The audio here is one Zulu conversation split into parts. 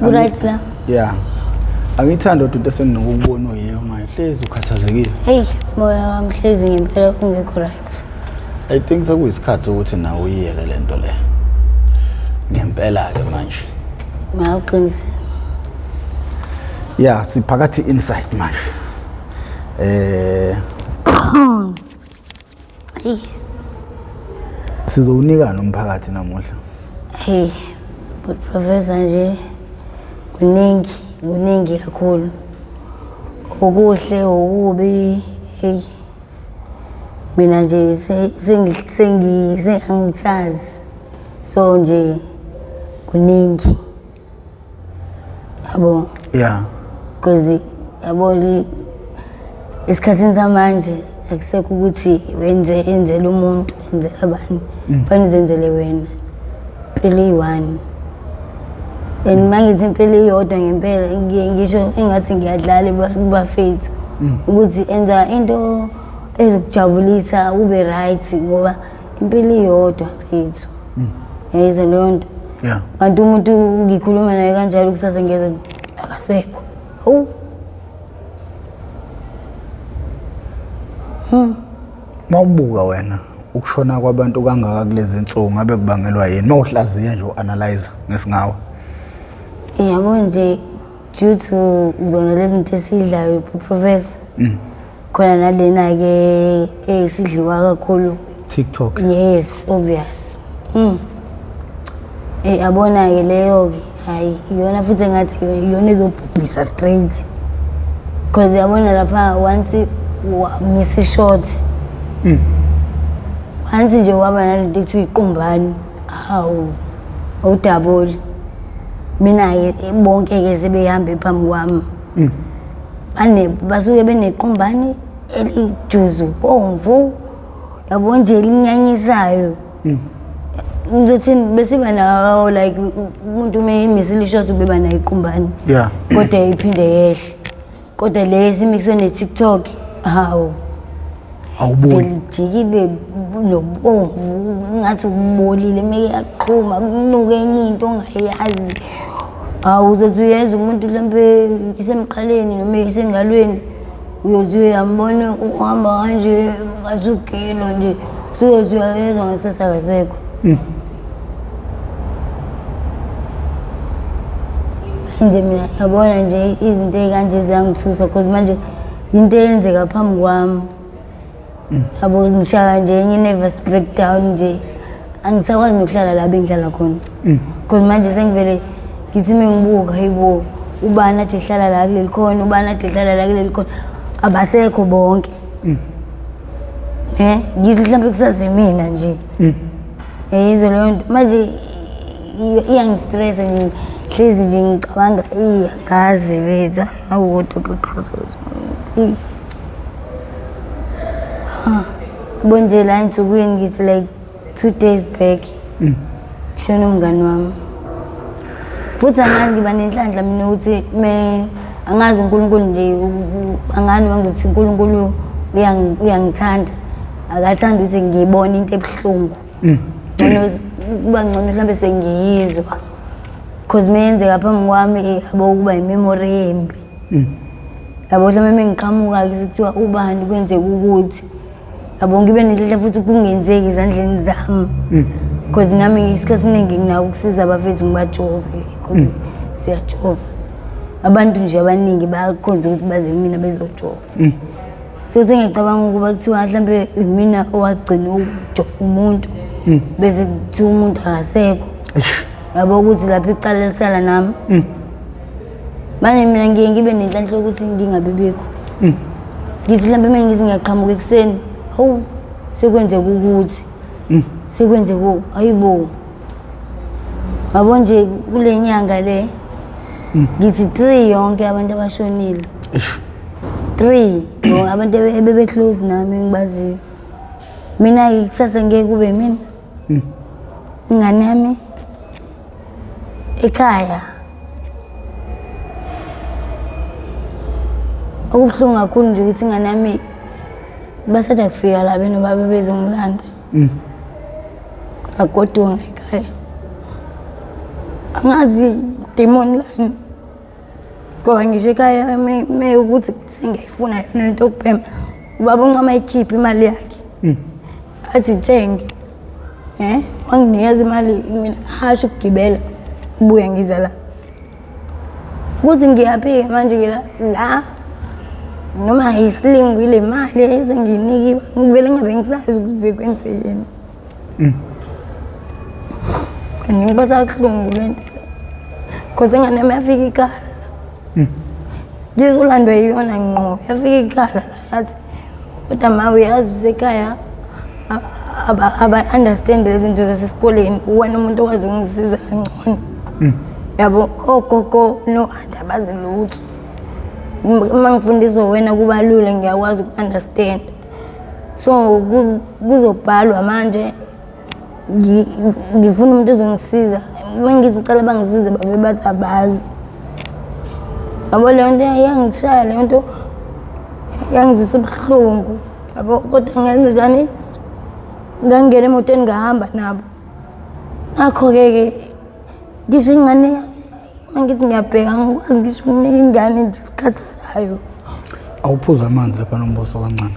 Right la. Yeah. Angithanda ukuthi esenokubona uyiyo mayihlezi ukhathazekile. Hey, moya wami hlezi ngempela ungekho right. I think sekuyisikhathi ukuthi nawe uyiyeke lento le. Ngempela ke manje. Mawuqinise. Yeah, siphakathi inside manje. Hey. Sizowunikana umphakathi namuhla. Hey, but professor nje kuningi kakhulu. Okuhle okubi hey. Mina nje sengisazi. So nje kuningi. Yabo. Yeah. Because yabo isikhathini samanje akusekho ukuthi wenzele umuntu wenzele abantu. Fanele uzenzele wena. Impilo iyi-one. And mangithi impilo iyodwa ngempela ngisho engathi ngiyadlala kubafethu ukuthi enza into ezokujabulisa ube right ngoba impilo iyodwa mfethu. Yayize leyo nto. Yeah. Kanti umuntu ngikhuluma naye kanjalo kusasa ngeza akasekho. Mawubuka wena ukushona kwabantu kangaka kulezi insuku ngabe kubangelwa yini mawuhlaziya nje uanalyze ngesingawe. Yabo nje due to zona lezi zinto esidlayo professor. Khona nalena ke esidliwa kakhulu TikTok. Yes, obvious. Yabona ke leyo ke hayi iyona futhi engathi iyona ezobhubhisa straight. Because yabona lapha once miss short. Once nje waba nalento ekuthiwa iqumbani awudabula. Mina ke bonke ke sebehamba phambi kwami. Basuke benequmbani elijuzu bomvu yabo nje linyanyisayo. Ngizothi besiba nawo like umuntu umisile shot ubeba na iqumbani. Yeah. Kodwa iphinde yehle. Kodwa lezi mixwe ne TikTok awuboni jikibe nobomvu ngathi ubolile meke aqhuma kunuka enye into ongayazi. Uzothi uyeza umuntu lembe isemqaleni noma isengalweni uyothi uyambona uhamba kanje ngathi ukilo nje suyothi uyezwa ngakusasa kasekho. Nje mina yabona nje izinto ezikanje ziyangithusa because manje into eyenzeka phambi kwami. Yabo ngishaka nje enye nervous breakdown nje angisakwazi nokuhlala la bengihlala khona. Because manje sengivele ngithi mengibuka hayibo ubani athi ehlala la kuleli khona ubani athi ehlala la kuleli khona abasekho bonke. Ngithi mhlawumbe kusazimina nje. Yizo leyo nto manje iyangistress nje hlezi nje ngicabanga iyagazi bethu bonje la insukwini ngithi like 2 days back kushona umngani wami. Futhi angani ngiba nenhlanhla mina ukuthi angazi uNkulunkulu nje angani wangithi uNkulunkulu uyangithanda akathanda ukuthi ngiyibone into ebhlungu. Ngoba kuba ngcono mhlawumbe sengiyizwa because menzeka phambi kwami yabo kuba imemory embi. Yabo mhlawumbe mengiqhamuka ke sekuthiwa ubani kwenzeka ukuthi yabo ngibe nenhlanhla futhi kungenzeki izandleni zami. Because nami isikhathi esiningi nginako ukusiza abafethu ngibajove because siyajova. Abantu nje abaningi bayakhonza ukuthi baze mina bezojova. So sengicabanga ukuba kuthiwa mhlambe mina owagcina ukujova umuntu bese kuthiwa umuntu akasekho. Yabo ukuthi lapha icala lisala nami. Manje mina ngibe nenhlanhla ukuthi ngingabibikho. Ngithi mhlambe mengithi ngiyaqhamuka ekseni sekwenzeka ukuthi sekwenze ayibo yabo nje kule nyanga le ngithi 3 yonke abantu abashonile 3 abantu ebebe close nami ngibaziyo mina kusasa ngeke kube mina ingane yami ekhaya okubuhlungu kakhulu nje ukuthi ingane yami basada kufika la beno babe bezongilanda. Akodwa ekhaya. Angazi demon line ngoba ngisho ekhaya me ukuthi sengiyayifuna yona lento yokubhema ubaba uncama ikhipha imali yakhe athi thenge wanginikeza imali mina hasho ukugibela ubuya ngiza la kuthi ngiyaphika manje la noma islingo ile mali esenginikiwe ngivele ngabe ngisazi ukuthi kwenzekeni ngibotha kahlungu lento cause ngane mayafika ikhala ngizolandwa yiyona ngqo yafika ikhala yathi kodwa ma uyazi usekhaya aba understand lezi zinto zasesikoleni wena umuntu owazi ukungisiza kangcono yabo ogogo no andabazi lutho uma ngifundiswa wena kuba lula ngiyakwazi uku-understand so kuzobhalwa manje ngifuna umuntu ozongisiza uma ngithi cala bangisize babe bathi abazi yabo leyo nto yangishaya leyo nto yangizwisa ubuhlungu yabo kodwa ngenze njani ngangena emotweni ngahamba nabo nakho-ke ngisho ingane mangithi ngiyabheka ngikwazi ngisho ukunika ingane nje isikhathi sayo awuphuza amanzi lapha nombuso kancane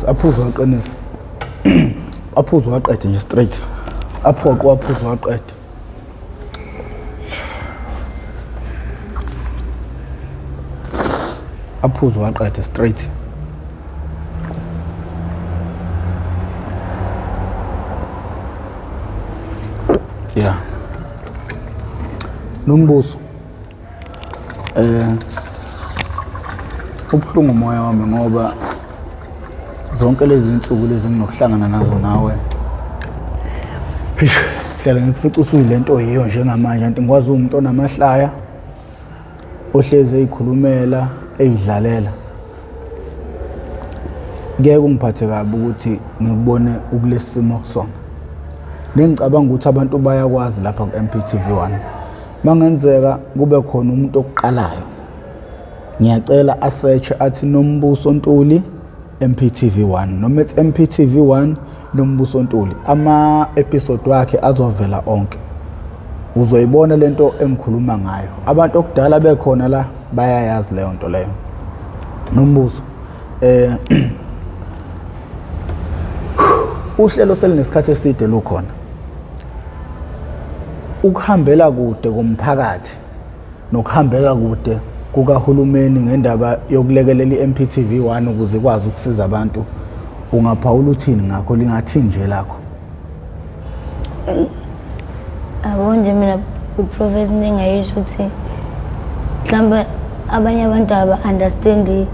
aphuza waqinisa aphuza waqeda nje straight aphoqo waphuza waqeda aphuza waqeda straight yeah nombuso ubhlungu moya wami ngoba zonke lezi insuku lezi nginokuhlangana nazo nawe hlala ngikufica usuyilento yiyo njengamanje anti ngikwazi umuntu onamahlaya ohleze eyikhulumela eyidlalela ngeke ungiphathe kabi ukuthi ngikubone ukulesimo kusona nengicabanga ukuthi abantu bayakwazi lapha ku Mp TV1 mangenzeka kube khona umuntu oqalayo ngiyacela asearch athi Nombuso Ntuli Mp TV1 noma ethi Mp TV1 Nombuso Ntuli ama episode wakhe azovela onke uzoyibona lento engikhuluma ngayo abantu okudala bekhona la bayayazi leyo nto leyo Nombuso uhlelo selinesikhathi eside lokhona ukuhambela kude komphakathi nokuhambela kude kukahulumeni ngendaba yokulekelela iMP TV1 ukuze ikwazi ukusiza abantu ungaphawula uthini ngakho lingathini nje lakho abonje mina uprofessor ngayisho ukuthi mhlawumbe abanye abantu aba understand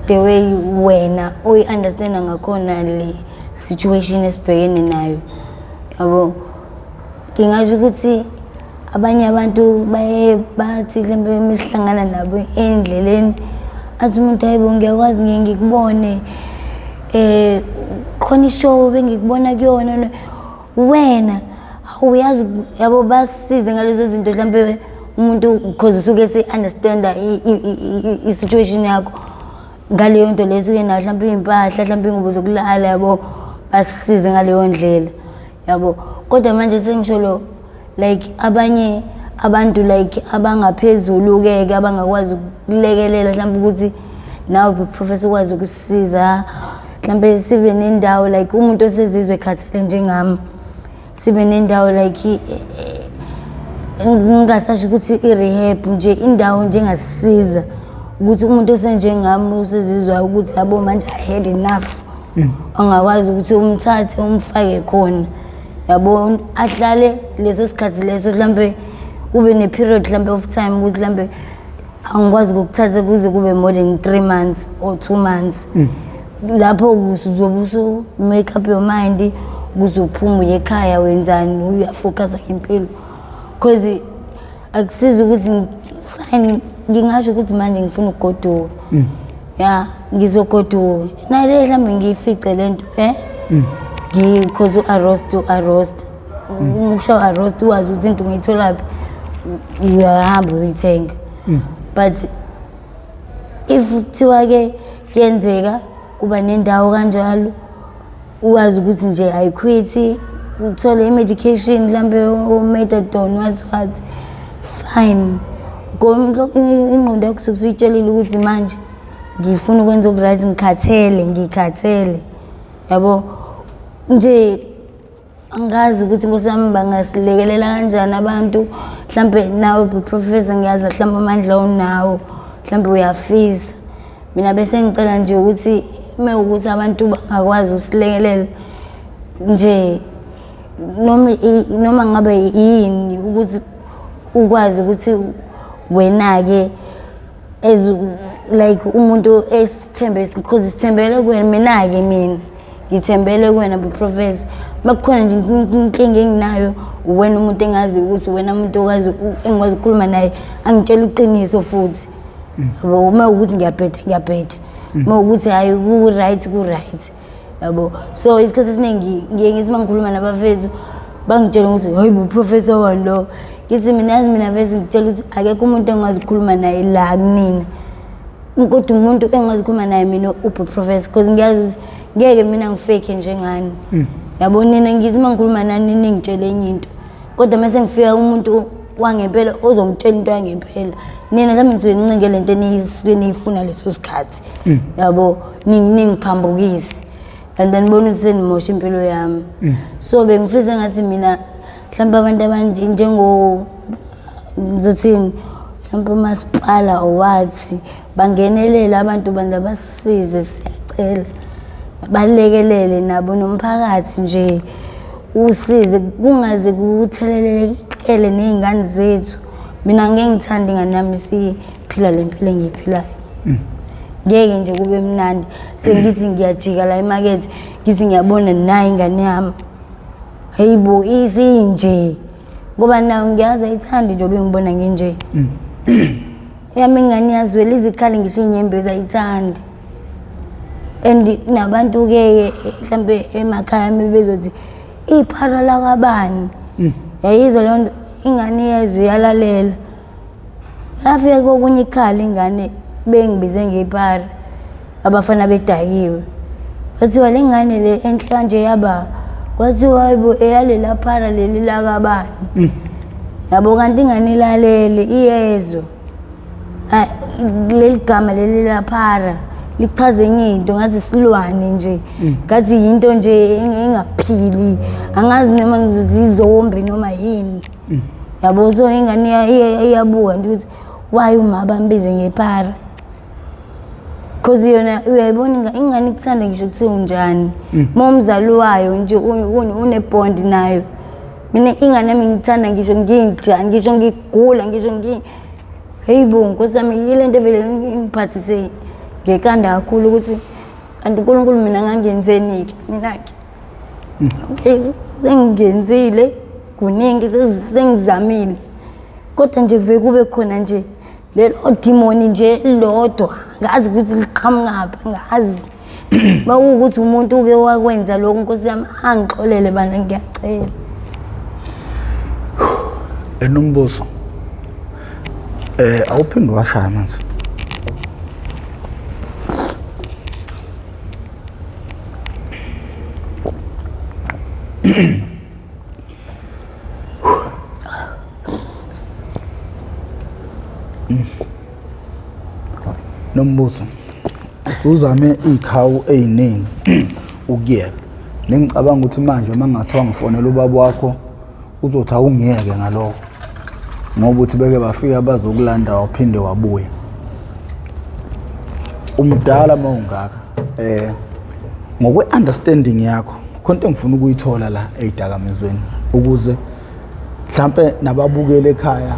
the way wena uyi understand ngakhona le situation esibhekene nayo yabo ngingasho ukuthi abanye abantu bathi lembe misihlangana nabo endleleni athi umuntu ayibo ngiyakwazi ngikubone khona ishow bengikubona kuyona wena awuyazi yabo basize ngalezo zinto mhlambe umuntu because usuke se understand I situation yakho ngaleyo nto lezo yena mhlambe impahla mhlambe ingubo zokulala yabo basize ngaleyo ndlela yabo kodwa manje sengisho lo like abanye abantu like abangaphezulu ke abangakwazi ukulekelela mhlambe ukuthi nawe professor ukwazi ukusiza mhlambe sibe nendawo like umuntu osezizwe ekhathele njengami sibe nendawo like ngingasasho ukuthi i-rehab nje indawo njengasisiza ukuthi umuntu osenjengami usezizwa ukuthi yabo manje I had enough angakwazi ukuthi umthathe umfake khona yabo ahlale leso sikhathi leso mhlambe ube ne period mhlambe of time ukuthi mhlambe angikwazi ukuthatha kuze kube more than 3 months or 2 months lapho uzobe usu make up your mind kuzophuma ekhaya wenzani uyafocus ngempilo because akusiza ukuthi fine ngingasho ukuthi manje ngifuna ukugoduka ya ngizogoduka nale mhlambe ngiyifice lento because u-arrost ukushawa arrost wazi ukuthi into ngiyitholaphi uyahamba uyithenga but if kuthiwa ke kuyenzeka kuba nendawo kanjalo uwazi ukuthi nje ayiquit uthole medication lambe o methadone what fine ingqondo yakho sukuyitshelile ukuthi manje ngifuna ukwenza okuright ngikhathele yabo nje angazi ukuthi ngosami bangasilekelela kanjani abantu mhlambe nawe professor ngiyazi mhlambe amandla onawo mhlambe uyafisa mina bese ngicela nje ukuthi ukuthi abantu bangakwazi usilekelela nje noma ngabe yini ukuthi ukwazi ukuthi wena ke like umuntu esithembe because sithembele kuwena mina ngithembele kuwena professor makukhona nje inkinga enginayo wena umuntu engazi ukuthi wena umuntu okwazi engikwazi ukukhuluma naye angitshela iqiniso futhi uma ukuthi ngiyabheda uma ukuthi hayi ku right yabo so isikhathi esiningi ngiye ngithi mangikhuluma nabafethu bangitshela ukuthi hayi professor wani lo ngithi mina vese ngitshela ukuthi akekho umuntu engazi ukukhuluma naye la kunina kodwa umuntu engazi ukukhuluma naye mina professor because ngiyazi ukuthi ngeke mina ngifake njengani yabo nina ngithi mangikhuluma nani ningitshele enye into kodwa mase ngifika umuntu wangempela ozongitshela into yangempela nina lami ngizobe ngincenge lento eniyifuna leso sikhathi yabo ningiphambukise and then bona usenimosha impilo yami so bengifisa ngathi mina mhlawumbe abantu abanje ngizothini mhlawumbe umasipala owathi bangenelela abantu basize siyacela balekelele nabo nomphakathi nje usize kungaze kuthelelekele nezingane zethu mina ngeke ngithande ingane yami siphila lempilo engiyiphilayo ngeke nje kube mnandi sengithi ngiyajika la emarket ngithi ngiyabona nayi ingane yami hayibo isinje ngoba nayo ngiyazi ayithandi nje obengibona nginje yami ingane yazwela izikhali ngisho inyembezi ayithandi and nabantu ke mhlambe emakhaya bezothi iphara la kabani yayizwa lonto ingane yezwe yalalela afike kokunye ikhali ingane bengibize ngephara abafana bedakiwe bathiwa lengane le enhla nje yaba kwathiwa hayibo eyalela phara leli la kabani yabo kanti ingane ilalele iyezwe leli gama leli la phara lichaze enye into ngathi silwane nje ngathi yinto nje engaphili angazi noma ngizizombi noma yini yabo so ingane iyabuka ukuthi why uma bambize ngephara because yona uyayibona ingane ikuthanda ngisho ukuthi unjani momzali wayo nje unebond nayo mina ingane yami ngithanda ngisho nginjani ngisho ngigula ngisho heyibo nkosami ilento vele ngiphathise ngekanda kakhulu ukuthi kanti uNkulunkulu mina ngangenzeni ke mina ke okay sengenzile kuningi sengizamile kodwa nje kuve kube khona nje lelo demon nje lodwa ngazi ukuthi liqhamuka ngazi bawukuthi umuntu ke wakwenza lokho Nkosi yami angixolele bana ngiyacela enombuzo awuphinde washaya manje nombuzo usuzame ikhawu eziningi ukuyeka nengicabanga ukuthi manje mangathiwa ngifonela ubaba wakho uzothi awungiyeke ngalokho ngoba uthi beke bafika bazokulanda waphinde wabuya umdala mawungaka ngokwe understanding yakho konke ngifuna ukuyithola la ezidakamizweni ukuze mhlambe nababukele ekhaya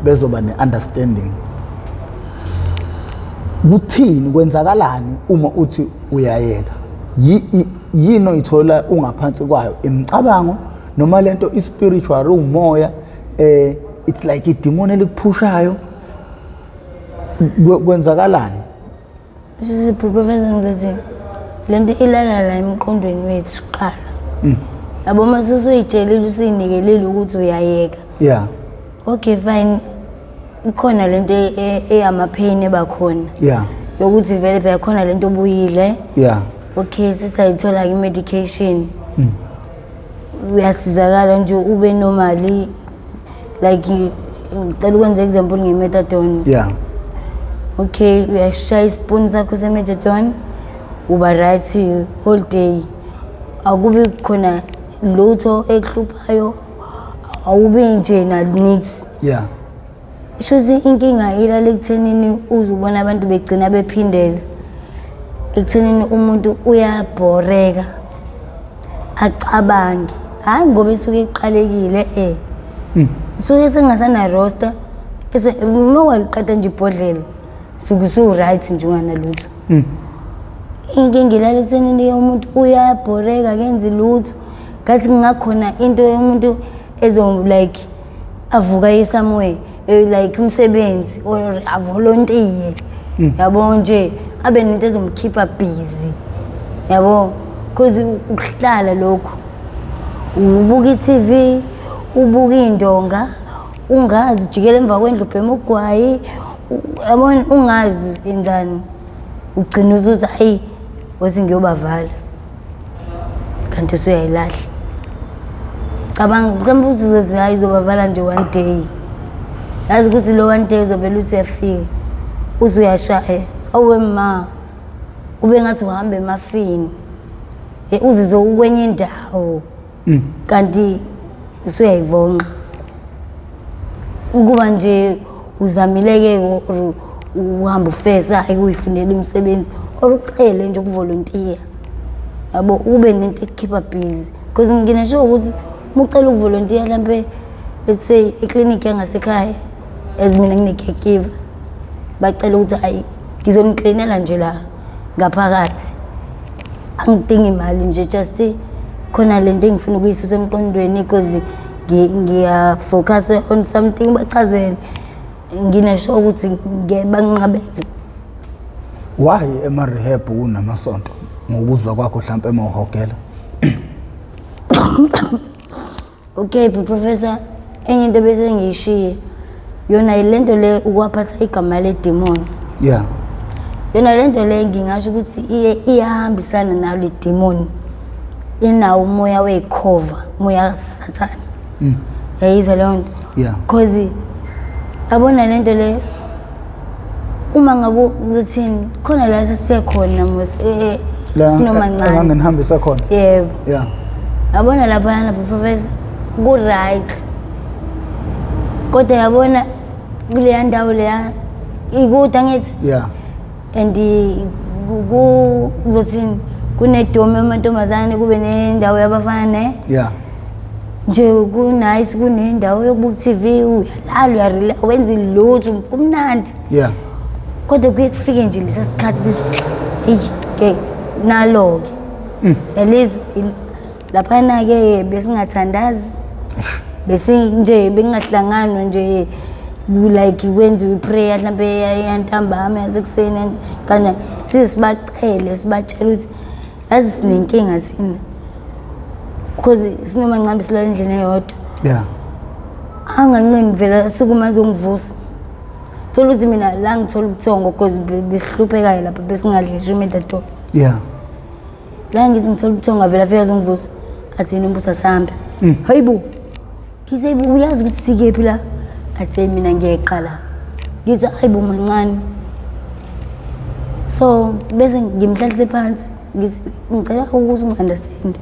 bezoba neunderstanding kuthini kwenzakalani uma uthi uyayeka yini oyithola ungaphansi kwayo imicabango noma lento ispiritual umoya it's like idemon elikuphushayo kwenzakalani sisi professor ngizothi lento ilala la emqondweni wethu qala yabo mase usoyitshelile usinikelele ukuthi uyayeka yeah okay fine ikhona lento eyamapain ebakhona yeah yokuthi vele khona lento obuyile yeah okay sisayithola i-medication uyasizakala nje ube normally like ngicela ukwenza example nge-methadone yeah okay uyashaya ispoon sakho se-methadone uba right whole day akubi khona lutho ekuhluphayo awubi nje na nix yeah shuthi inkinga ilale ekuthenini uzubona abantu begcina bephindela ekuthenini umuntu uyabhoreka acabange hayi ngoba isuke iqalekile suke sengasana roster nowaliqeda nje ibhodlela suke su right nje unganalutho inkinga ilale ekuthenini umuntu uyabhoreka kenzi lutho ngathi kungakhona into yomuntu ezo like avuka somewhere like umsebenzi or avolontiye yabo nje abe nento ezomkhipha busy yabo because ukuhlala lokho ubuka iTV ubuka indonga ungazi ujikela emva kwendlu ubhema ugwayi yabona ungazi indani ugcina uzuthi hayi wasingiyobavala kanti usuyayilahla cabanga mhlawumbe uzozi hayi izobavala nje one day yazi ukuthi lo one day uzovela uthi uyafika uzuyashaya awe ma ube ngathi uhamba emafini uzizo ukwenye indawo kanti usuyayivonqa ukuba nje uzamileke uhamba ufesa ekuyifundela imisebenzi or ucele nje ukuvolontiya yabo ube nento ekukhipha busy because nginesho ukuthi ucela ukuvolontiya mhlambe let's say eclinic yangasekhaya ezimina ngine-caregiver bacela ukuthi hayi ngizonikleinela nje la ngaphakathi angidingi imali nje just khona lento engifuna ukuyisusa emqondweni because ngiyafocus on something bachazele nginesho ukuthi banginqabele why ema-rehab kunamasonto ngokuzwa kwakho mhlawumpe emahogela okay professor enye into bese ngiyishiye yona ilento le ukwaphatha igama le-demon yeah yona lento le ngingasho ukuthi iyahambisana nayo le-demon inawo umoya wekhova umoya kasathane yayizwa leyo nto yeah because yabona lento le uma ngabe ngizothini khona la sesiyakhona mos sinomancane anganihambisa khona yebo yeah yabona lapha professor ku right kodwa yabona kule ndawo leya ikude ngithi yeah and kuzothini kunedome amantombazane kube nendawo yabafana yeah nje ku-nice kunendawo yokubuka TV uyalala uyarelax wenza ilutho kumnandi yeah kodwa kuye kufike nje lesa sikhathi ke nalo-ke yalizwe laphana-ke besingathandazi besinje bengingahlanganwa nje like kwenziwe iprayer mhlampe yantambama yasekuseni kanye sibacele sibatshela ukuthi yazi sinenkinga sina because sinomancane silala endlini eyodwa yeah anganqeni vela sukuma azongivusa thola ukuthi mina la ngithola ubuthongo because besihluphekayo lapha besingadlisha imedadona yeah la ngithi ngithola ubuthongo avela afika azongivusa athi yena umbusa sambe hayibo ngize uyazi ukuthi sikephi la athi mina ngiyeqala ngithi hayibo mancane so bese ngimhlalise phansi ngithi ngicela ukuthi ungi-understand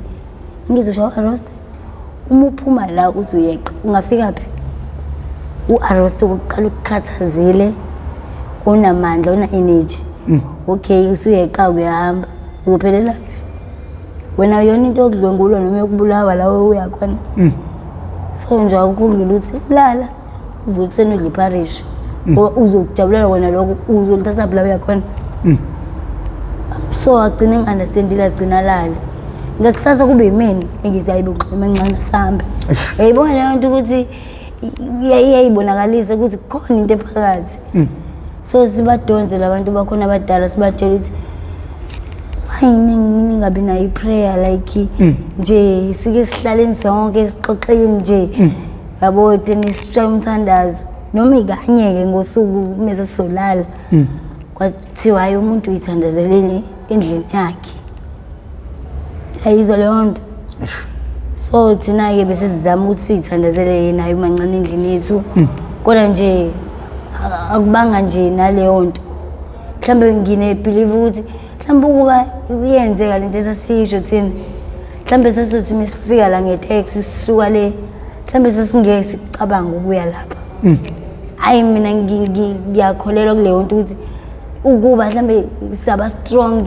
ngizoshawa arrest uma uphuma la uthi uyeqa ungafika phi u-arrest ukuqala ukukhathazile onamandla ona-energy okay usuyeqa kuyahamba uzophelela phi wena yona into yokudlwengulwa noma yokubulawa la uyakhona so nje akukudlula ukuthi lala uvuke ekuseni udla iparish ngoba uzokujabulela wena lokho uzolithatha la uyakhona so agcine ngi-understandile agcina lala ngakusasa kube yimini engithi hayibo ngixhuma encane sambe yayibona leyo nto ukuthi iyayibonakalisa ukuthi khona into ephakathi so sibadonze labantu bakhona abadala sibatshela ukuthi hayi ningabi nayo iprayer like nje sike sihlaleni sonke sixoxeni nje yabo theni sitshaye umthandazo noma ikanye-ke ngosuku mase sizolala kwathiwa hayi umuntu uyithandazeleni endlini yakhe ayizwa leyo nto. So thina-ke bese sizama ukuthi siyithandazele yena umancane endlini yethu kodwa nje akubanga nje naleyo nto. Mhlawumbe ngine-believe ukuthi mhlawumbe ukuba iyenzeka lento esasisho thina mhlawumbe sasizothi mesifika la nge-taxi sisuka le mhlawumbe sasingeke sicabanga ukuya lapha. Hayi mina ngiyakholelwa kuleyo nto ukuthi ukuba mhlawumbe siyaba strong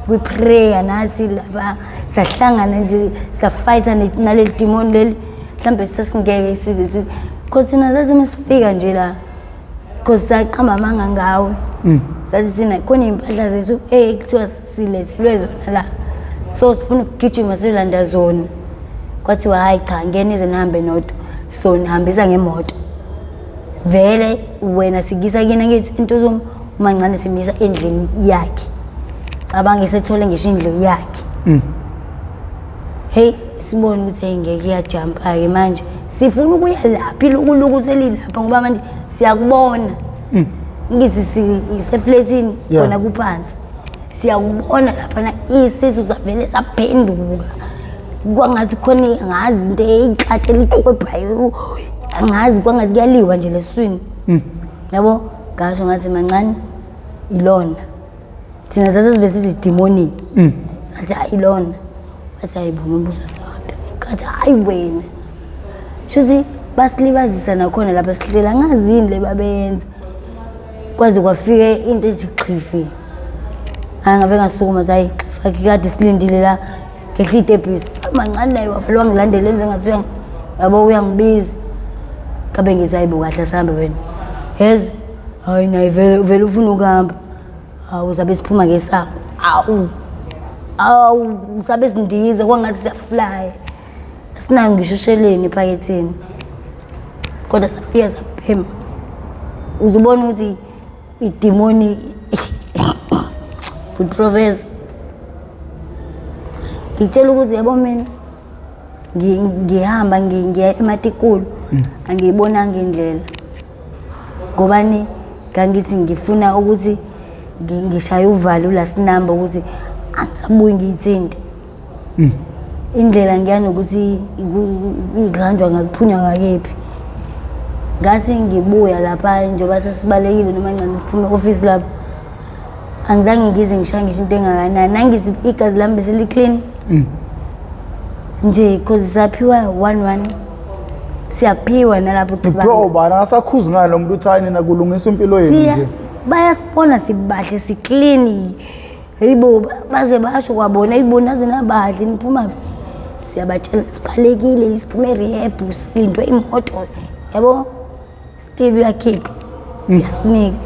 kwi-prayer nathi lapha sahlangana nje safayitha naleli demon leli mhlawumbe sasingeke size because thina sathi mesifika nje la because saqamba amanga ngawe sathi thina khona impahla zethu kuthiwa silethelwe zona la so sifuna ukugijima silanda zona kwathiwa hayi cha ngene ize nihambe nodwa so nihambisa ngemoto vele wena sigisa kina ngithi into umancane simisa endlini yakhe cabange sethole ngisho indlu yakhe. Hey sibone ukuthi engeke iyajumpa ke manje sifuna ukuya lapha ilukuluku selilapha ngoba manje siyakubona ngithi iseflatini khona kuphansi siyakubona lapha na isisu savele saphenduka kwangathi khona angazi into eyikhathe liqhwebhayo angazi kwangathi kuyaliwa nje leswini yabo ngasho ngathi mancane ilona thina sasivese sithi demoni sathi ayilona wathi ayibona umbuzo sahambe kathi hayi wena shuthi basilibazisa nakhona lapha sihlela ngazini le babenza kwaze kwafika into eziqhifi angave ngasukuma hayi faki kade silindile la ngehla itebhisi mancane naye waphelwa ngilandela enze ngathi yabo uyangibiza kabe ngizayibuka kahle sihamba wena yezwa hayi naye vele ufuna ukuhamba uzabe siphuma ngesango usabe sindiza kwangathi siyafly asinayo ngisho sheleni ephaketheni kodwa safika saphema uzubona ukuthi idemoni food professor ngitshela ukuthi yabo mina ngihamba ngiya ematikulu angiyibonanga indlela ngobani ngangithi ngifuna ukuthi ngishaya uvalo la sinamba ukuthi angisabuyi ngiyithinte indlela ngiyana ukuthi iganjwa ngakuphunya ngakephi ngathi ngibuya lapha njengoba sesibalekile noma ncane siphume office lapha angizange ngize ngishaya ngisho into engakanani nangithi igazi lami bese clean nje because saphiwa 11 siyaphiwa nalapho bro bana asakhuzi ngalo umuntu uthayini nakulungisa impilo yenu nje bayasibona sibahle siclean hayibo baze basho kwabona ayibona zinabahle niphuma siyabatshela siphalekile isiphume rehab silindwe imoto yabo still uyakhipha yasinika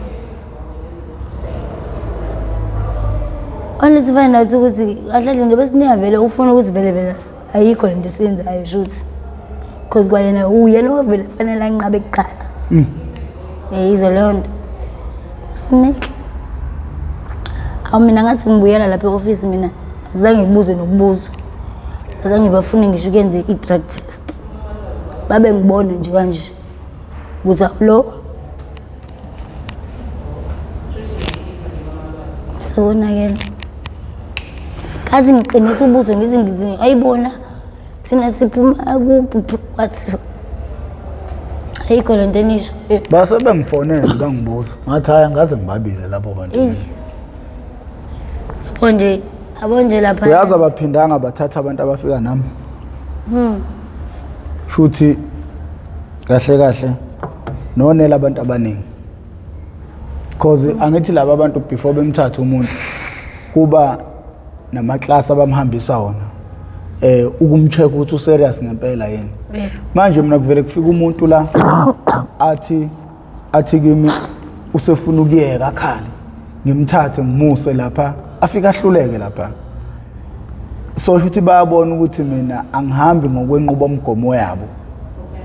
honestly find out ukuthi kahle nje besinika vele ufuna ukuthi vele ayikho lento esiyenzayo shuthi because kwayena uyena ovela fanele anqabe kuqala yizo leyo nto snake mina ngathi ngibuyela lapha e-office mina akuzange ngibuze nokubuza azange bafune ngisho kenze i-drug test babe ngibona nje kanje ukuthi lo sewonakela kazi ngiqinisa ubuzo ngizingizi ayibona thina siphuma kuphi kwathi ayikho lento enisho base bengifonela bangibuza ngathi haya ngaze ngibabize lapho bantu abonje lapha uyazi abaphindanga bathatha abantu abafika nami shuthi kahle nonela abantu abaningi cause angithi laba abantu before bemthatha umuntu kuba namaclass abamhambisa wona ukumcheck ukuthi userious ngempela yini manje mina kuvele kufika umuntu la athi kimi usefuna ukuyeka khali ngimthathe ngimuse lapha afika ahluleke lapha so shuthi bayabona ukuthi mina angihambi ngokwenqubo omgomo yabo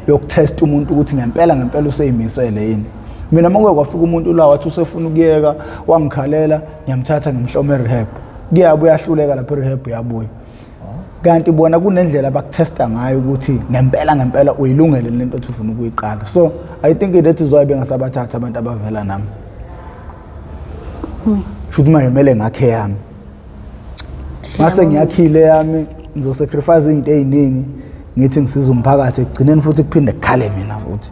yokutest umuntu ukuthi ngempela useyimisele yini mina manje kwafika umuntu la wathi usefuna ukuyeka wangikhalela ngiyamthatha ngimhlome rehab kuyabuya ahluleka lapha rehab yabuya kanti bona kunendlela abakutesta ngayo ukuthi ngempela uyilungele lento othi ufuna ukuyiqala so I think that is why bengasabathatha abantu abavela nami shuthi mayemele ngakhe yami mase ngiyakhile yami ngizosacrifice izinto eziningi ngithi ngisiza umphakathi egcineni futhi kuphinde kukhale mina futhi.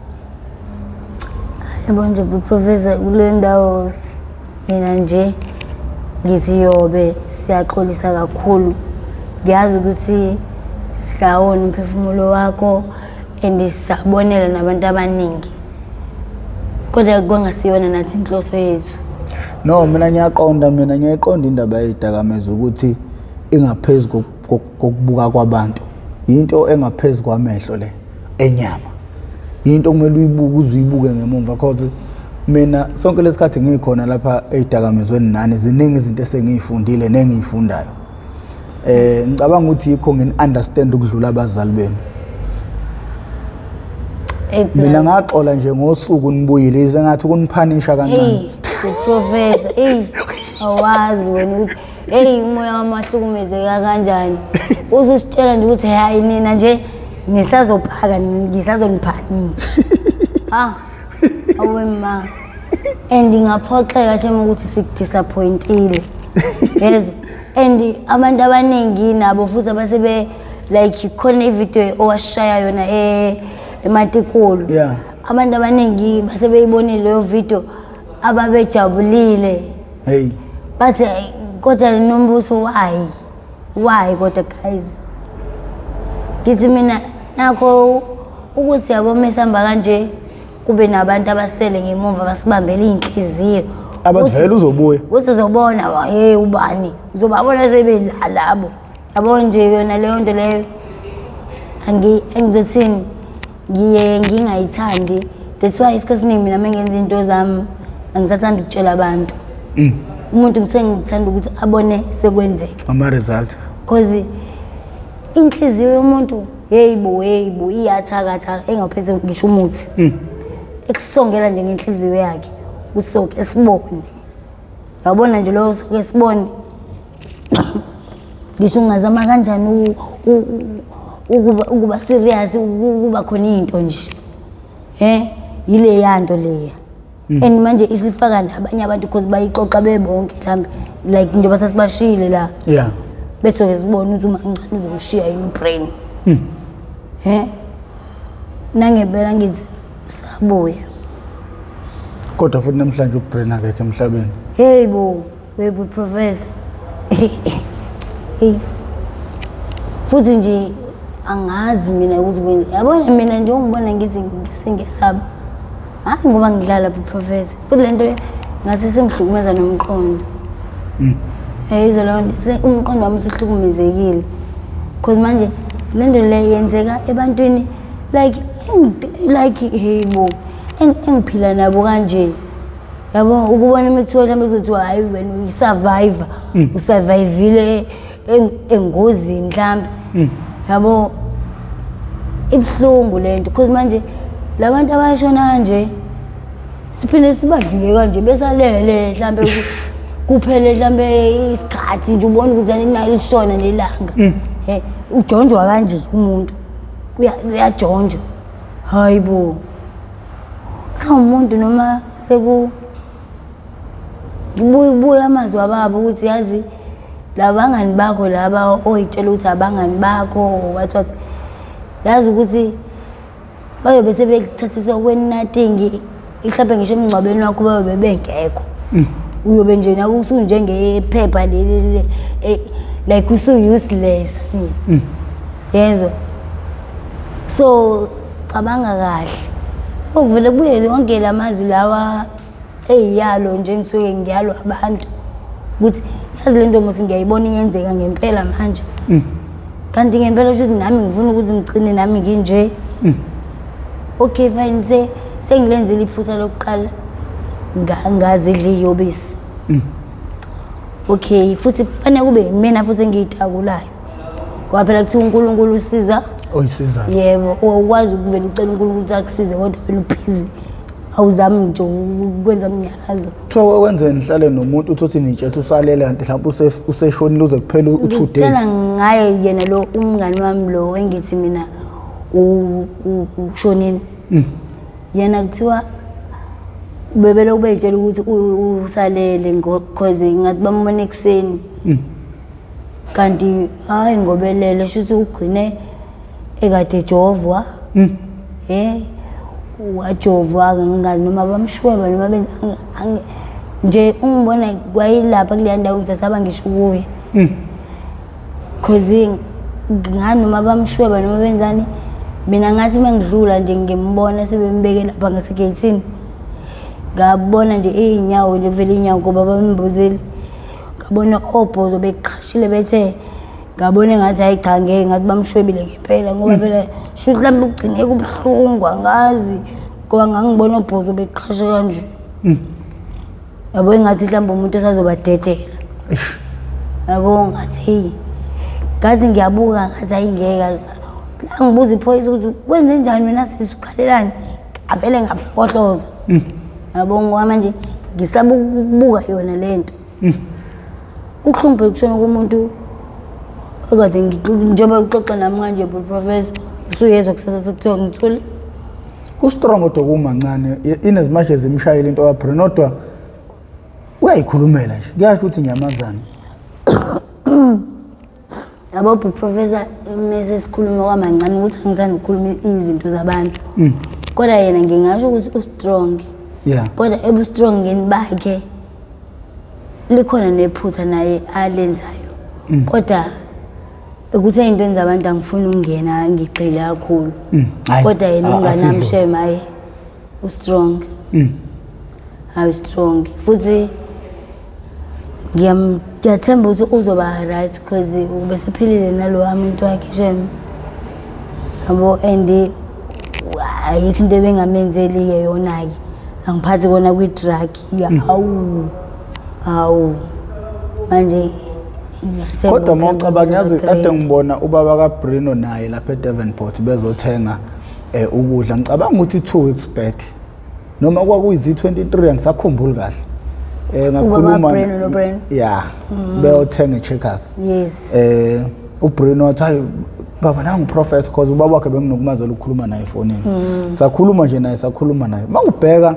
Yebo nje Professor kule ndawo mina nje ngithi yobe siyaxolisa kakhulu. Ngiyazi ukuthi sawona umphefumulo wakho and sabonela nabantu abaningi. Kodwa kwangasiyona nathi inhloso yethu. No, mina ngiyayiqonda indaba yezidakamizwa ukuthi ingaphezulu kokubuka kwabantu. Into engaphezulu kwamehlo le enyama. Into kumele uyibuke uzibuke ngemuva because mina sonke lesikhathi ngikhona lapha ezidakamizweni nani ziningi izinto esengiyifundile nengiyifundayo. Ngicabanga ukuthi yikho ngini-understand ukudlula abazali benu. Mina ngaxola nje ngosuku nibuyile ize ngathi kuniphanisha kancane. Professor, awazi wena ukuthi umoya wamahlukumezeka kanjani. Uzusitshela nje ukuthi hayi nina nje ngisazophaka ngisazoniphanisha. Awema. And ngaphoxeka shema ukuthi sikudisappointile. Yezwa. And abantu abaningi nabo futhi abasebe like khona ivideo owashaya yona ematikolo. Yeah. Abantu abaningi basebeyibonile leyo video ababejabulile. Hey. Bathi kodwa nombuso why kodwa guys. Ngithi mina nakho ukuthi yabo mesamba kanje kube nabantu abasele ngemuva basibambela inhliziyo. Abantu vele uzobuya. Uzobona ubani. Uzobabona sebelabo. Yabo nje yona leyo nto leyo angizothini ngingayithandi. That's why isikhathi mina mengenza into zami angisathanda ukutshela abantu. Umuntu ngithanda ukuthi abone sekwenzeka ama result because inhliziyo yomuntu yeyibo iyathakatha engaphethe ngisho umuthi ekusongela nje ngenhliziyo yakhe usoke sibone. Yabona nje lo soke sibone ngisho ngazama kanjani ukuba serious ukuba khona into nje ile yanto leya. And manje isifaka nabanye abantu because bayixoxa bebonke mhlambe like nje basasibashile la. Yeah. Bethoke sibona ukuthi uma ngicane uzomshiya yini ubrain. Nangempela ngithi sabuya. Kodwa futhi namhlanje ubrain akekho emhlabeni. Yebo Professor. Futhi nje angazi mina ukuthi kwenze. Yabona mina nje ungibona ngithi ngisengiyasaba. Ngoba ngidlala Professor. Futhi lento ngase sengihlukumeza nomqondo. Izolonto umqondo wami usihlukumezekile. Because manje lento le yenzeka ebantwini like hebo engiphila nabo kanje. Yabo ukubona imithiwa mhlawumbe ukuthi hayi wena uyisurvivor, usurvivile engozini mhlawumbe. Yabo ibhlungu lento because manje labantu abashona kanje siphinde sibadlule kanje besalele mhlambe kuphele mhlambe isikhathi nje ubona ukuthi nayo lishona nelanga. Ujonjwa kanje umuntu uyajonjwa. Hayibo. Sawumuntu noma buya amazwi ababo ukuthi yazi labangani bakho laba oyitshela ukuthi abangani bakho wathi yazi ukuthi bayobe sebekuthathisa kwenathing mhlawumbe ngisho emngcwabeni wakho bayobe bengekho. Uyobe nje nawe usunjengephepha leli like useless. Yezo. So cabanga kahle. Ukuvele kubuye yonke lamazwi lawa eyalo nje ngisuke ngiyalo abantu ukuthi yazi lento mose ngiyayibona iyenzeka ngempela manje. Kanti ngempela ukuthi nami ngifuna ukuthi ngicine nami nginje. Okay fine sengilenzile iphutha lokuqala ngazidli yobisi. Okay futhi kufanele kube mina futhi engiyitakulayo. Ngoba phela kuthi uNkulunkulu usiza oyisiza. Yebo ukwazi ukuvela ucela uNkulunkulu ukuthi akusize kodwa wena ubhizi awuzami nje ukwenza umnyakazo. Kuthiwa wenzeni nihlale nomuntu uthi nitshethe usalele kanti mhlawumbe useshonile uze kuphela u2 days. Ngicela ngaye yena lo umngani wami lo engithi mina ushonini. Yena kuthiwa bebele ubeyitshela ukuthi usalele because ngathi bambona ekseni. kanti hayi ngobelele shuthi ugcine ekade ejovwa wajovwa ngingazi noma bamshweba noma benza nje ungibona kwayilapha kuleya ndawo ngisasaba ngisho kuye cause ngani noma bamshweba noma benzani mina ngathi mangidlula nje ngimbona sebembeke lapha ngasegate ngabona nje inyawo nje kuvela inyawo ngoba bambuzile ngabona obhozo beqhashile bethe ngabona ngathi hayi cha ngeke ngathi bamshwebile ngempela ngoba phela shuthi mhlawumbe ugcine kubuhlungu angazi ngoba ngangibona obhozo beqhashe kanje yabo engathi mhlawumbe umuntu esazobadedela yabo ngathi hey ngathi ngiyabuka ngathi ayingeke la ngibuza iphoyisa ukuthi wenze njani wena sisi ukhalelani avele ngafohloza yabo ngoba manje ngisaba ukubuka yona lento kuhlumbe kushona kumuntu okade njengoba uxoxa nami kanje professor usuyezwa kusasa sekuthiwa ngithule kustrong kodwa kumancane inezimanje zimshayile into kaBrenodwa uyayikhulumela nje kuyasho ukuthi nyamazana yabo professor mase sikhuluma kwamancane ukuthi angithanda ukukhuluma izinto zabantu kodwa yena ngingasho ukuthi ustrong kodwa ebu strong ngeni bakhe likhona nephutha naye alenzayo kodwa ukuthi into zabantu angifuni ungena ngigxile kakhulu kodwa yena unganamshema hayi ustrong hayi strong futhi ngiyathemba ukuthi uzoba right because ubesephilile nalo umuntu wakhe shem yabo and ayikho into bengamenzeli yona ke angiphathi kona kwi-drug awu manje kodwa mawucabanga yazi kade ngibona ubaba kaBrino naye lapha eDevonport bezothenga ukudla ngicabanga ukuthi 2 weeks back noma kwakuyizi 23 angisakhumbuli kahle ngakhuluma beyothenga checkers yes uBrino wathi baba nangu professor because ubaba wakhe benginokumazela ukukhuluma naye efonini sakhuluma nje naye sakhuluma naye mawubheka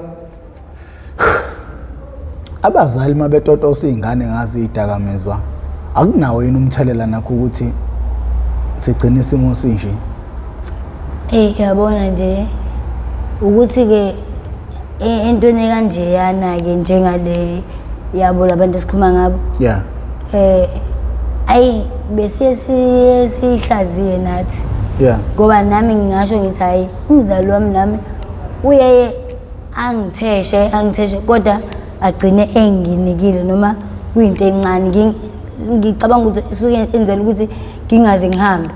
abazali mabetotosa izingane ngazi idakamezwa akunawo yini umthelela nakho ukuthi sigcine isimo sinje yabona nje ukuthi ke entweni kanje yana ke njengale yabo labantu esikhuluma ngabo ayi bese sihlaziye nathi ngoba nami ngingasho ngithi hayi umzali wami nami uyaye angitheshe kodwa agcine enginikile noma kuyinto encane ngicabanga ukuthi isuke enzela ukuthi ngingaze ngihambe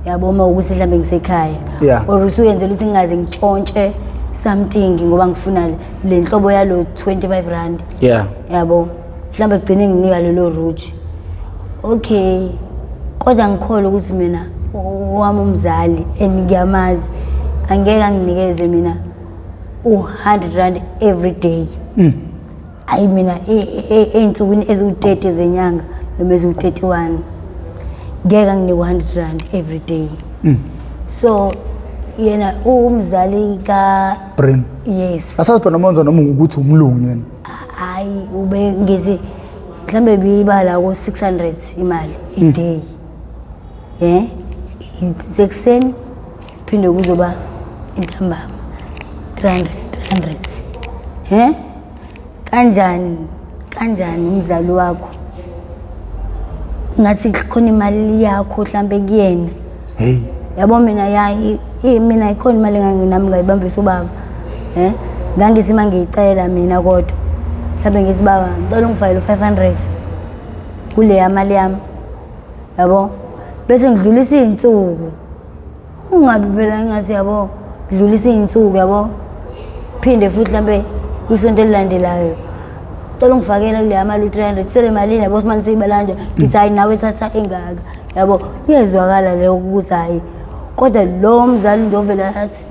yabo uma ukuthi mhlambe ngisekhaya or usuke enzela ukuthi ngingaze ngitshontshe something ngoba ngifuna le nhlobo yalo 25 rand yabo mhlambe gcine nginika lelo ruji okay kodwa ngikholwa ukuthi mina wami umzali engiyamazi angeke anginikeze mina 100 rand every day ayi mina einsukwini eziwu30 zenyanga noma eziwu31 ngeke nginike 100 rand every day so yena umzali ka Brin yes asazi nomonza noma ukuthi umlungu yena hayi ube ngezi mhlambe bibala ko 600 imali a day sekuseni phinde kuzoba intambama 300 kanjani umzali wakho ngathi khona imali yakho mhlambe kuyena yabo mina mina ikhona imali nginami ngayibambisa ubaba ngangithi mangicela mina kodwa mhlambe ngithi baba ngicela ungifayele 500 kule yamali yami yabo bese ngidlulisa izinsuku ungabi phela ngathi yabo ngidlulisa izinsuku yabo phinde futhi mhlambe kwisonto elilandelayo cela ungifakela kule yamali u300 sele malini yabo simanje siyibalanja ngithi hayi nawe thatha engaka yabo iyezwakala leyo ukuthi hayi kodwa lo mzali nje ovela athi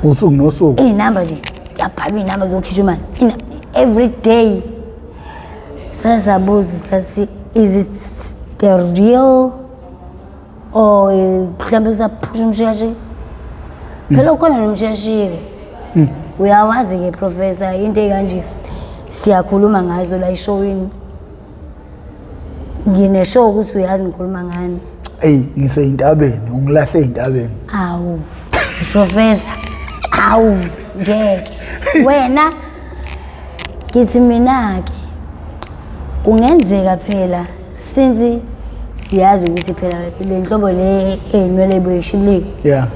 usuku nosuku inamba nje yabhalwa inamba kuyokhishwa imali every day sasabuza sasi is it the real or mhlambe kusaphusha umshashi phela khona nomshashi uyawazi ke professor into ekanje siyakhuluma ngazo la ishowini Ngineshow ukuthi uyazi ngikhuluma ngani. Ngiseyintabeni, ungilahle eyintabeni. Awu. Professor. Awu, ngeke. Wena kithi mina ke kungenzeka phela since siyazi ukuthi phela le nhlobo le enwele boyishibili. Yeah.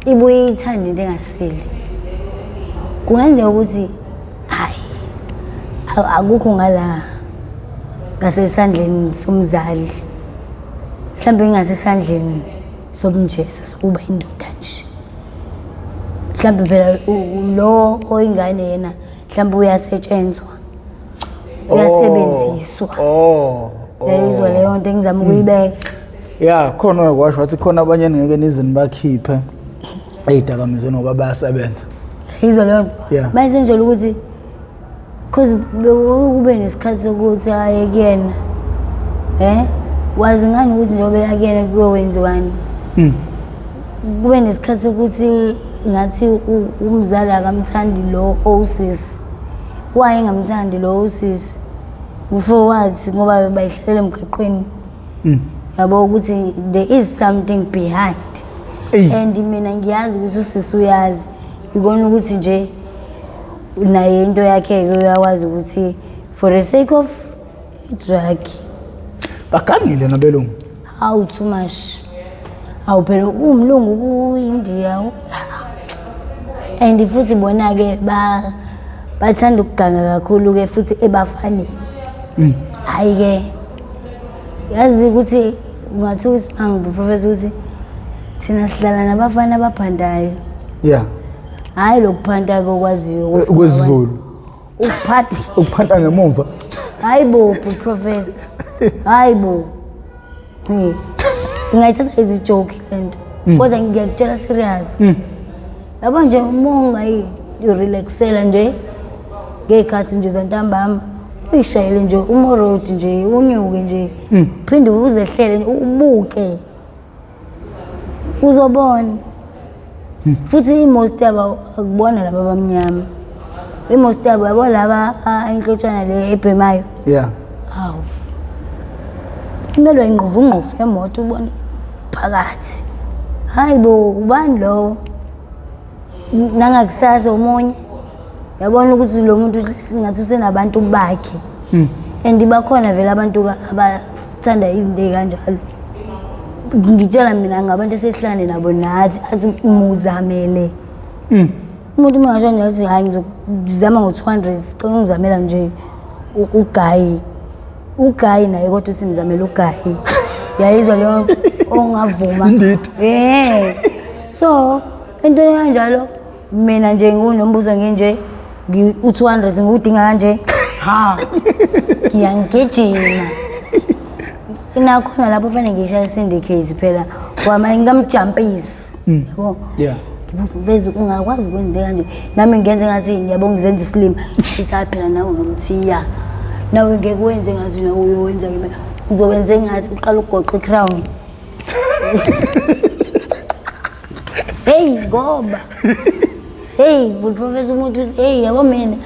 Ibuye ithanda into engasile. Kungenzeka ukuthi akukho ngala ngasesandleni somzali. Mhlawumbe ngasesandleni sobunjesa sokuba indoda nje. Mhlawumbe phela lo oyingane yena mhlawumbe uyasetshenzwa. Uyasebenziswa. Yayizwa leyo nto engizama ukuyibeka. Yeah, khona okwasho wathi khona abanye ngeke nizini bakhiphe eyidakamizwe ngoba bayasebenza. Yayizwa leyo nto. Mase nje ukuthi cause kube nesikhathi sokuthi hayi kuyena wazi ngani ukuthi njobe yakuyena kuyowenziwani. Kube nesikhathi sokuthi ngathi umzali akamthandi lo osisi. Why engamthandi lo osisi? Ufo wazi ngoba bayihlele emgaqweni. Yabo ukuthi there is something behind. And mina ngiyazi ukuthi usisi uyazi. Ikona ukuthi nje naye into yakhe uyakwazi ukuthi for the sake of drug. Bakangile nabelungu. How too much. Awuphela umlungu ku India. And futhi bona ke bathanda ukuganga kakhulu ke futhi ebafanele. Hayi ke yazi ukuthi ungathi uSimangu professor uthi thina sihlala nabafana abaphandayo. Yeah. Hayi lokuphanda kokwaziyo kwesiZulu. Ukuphanda ngemuva. Hayibo professor. Hayibo. Singayithatha izijoke lento. Kodwa ngiyakutshela serious. Yabo nje umonga relaxela nje ngekhathi nje zantambama uyishayele nje umoroad nje unyuke nje phinde uzehlele ubuke uzobona futhi imost yaba akubona laba abamnyama imost yaba yabo laba inhlotshana le ebhemayo. Yeah. Awu imelo ingquvungqufu yemoto ubone phakathi. Hayibo ubani lo nangakusasa umonye yabona ukuthi lo muntu ngathi usenabantu bakhe. And bakhona vele abantu abathanda izinto ezikanjalo. Ngitshela mina ngabantu esesihlane nabo nathi athi umuzamele. Umuntu mangasho nje hayi ngizama ngo200 sicela ungizamela nje ugayi naye kodwa uthi ngizamela ugayi. Yayizwa lo ongavuma. So into kanjalo mina nje ngunombuzo nginje u200 ngudinga kanje ngiyangejima inakhona lapho fanele ngishaya syndicate phela kwama ngamjumpisi yabo. Yeah. Ngibuza mfezi ungakwazi ukwenza kanje nami ngenze ngathi ngiyabonga ngizenza islim sithi phela nawe ngomthiya nawe ngeke wenze ngathi nawe uyowenza kimi uzowenze ngathi uqala ugoqa crown. Hey ngoba professor umuntu yabo mina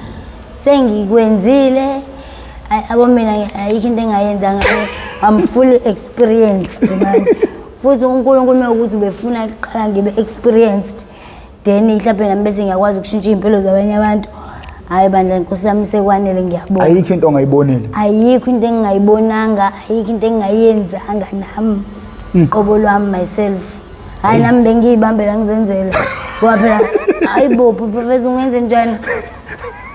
sengikwenzile abo mina ayikho into engayenza ngayo. I'm fully experienced man. Futhi uNkulunkulu ukuthi befuna iqala ngibe experienced then mhlawumbe nami bese ngiyakwazi ukushintsha impilo zabanye abantu. Hayi bandla Nkosi yami sekwanele ngiyabona. Ayikho into ongayibonile. Ayikho into engingayibonanga, ayikho into engingayenzanga nami. Qobo lwami myself. Hayi nami bengiyibambela ngizenzela. Ngoba phela hayibo professor ungenze njani?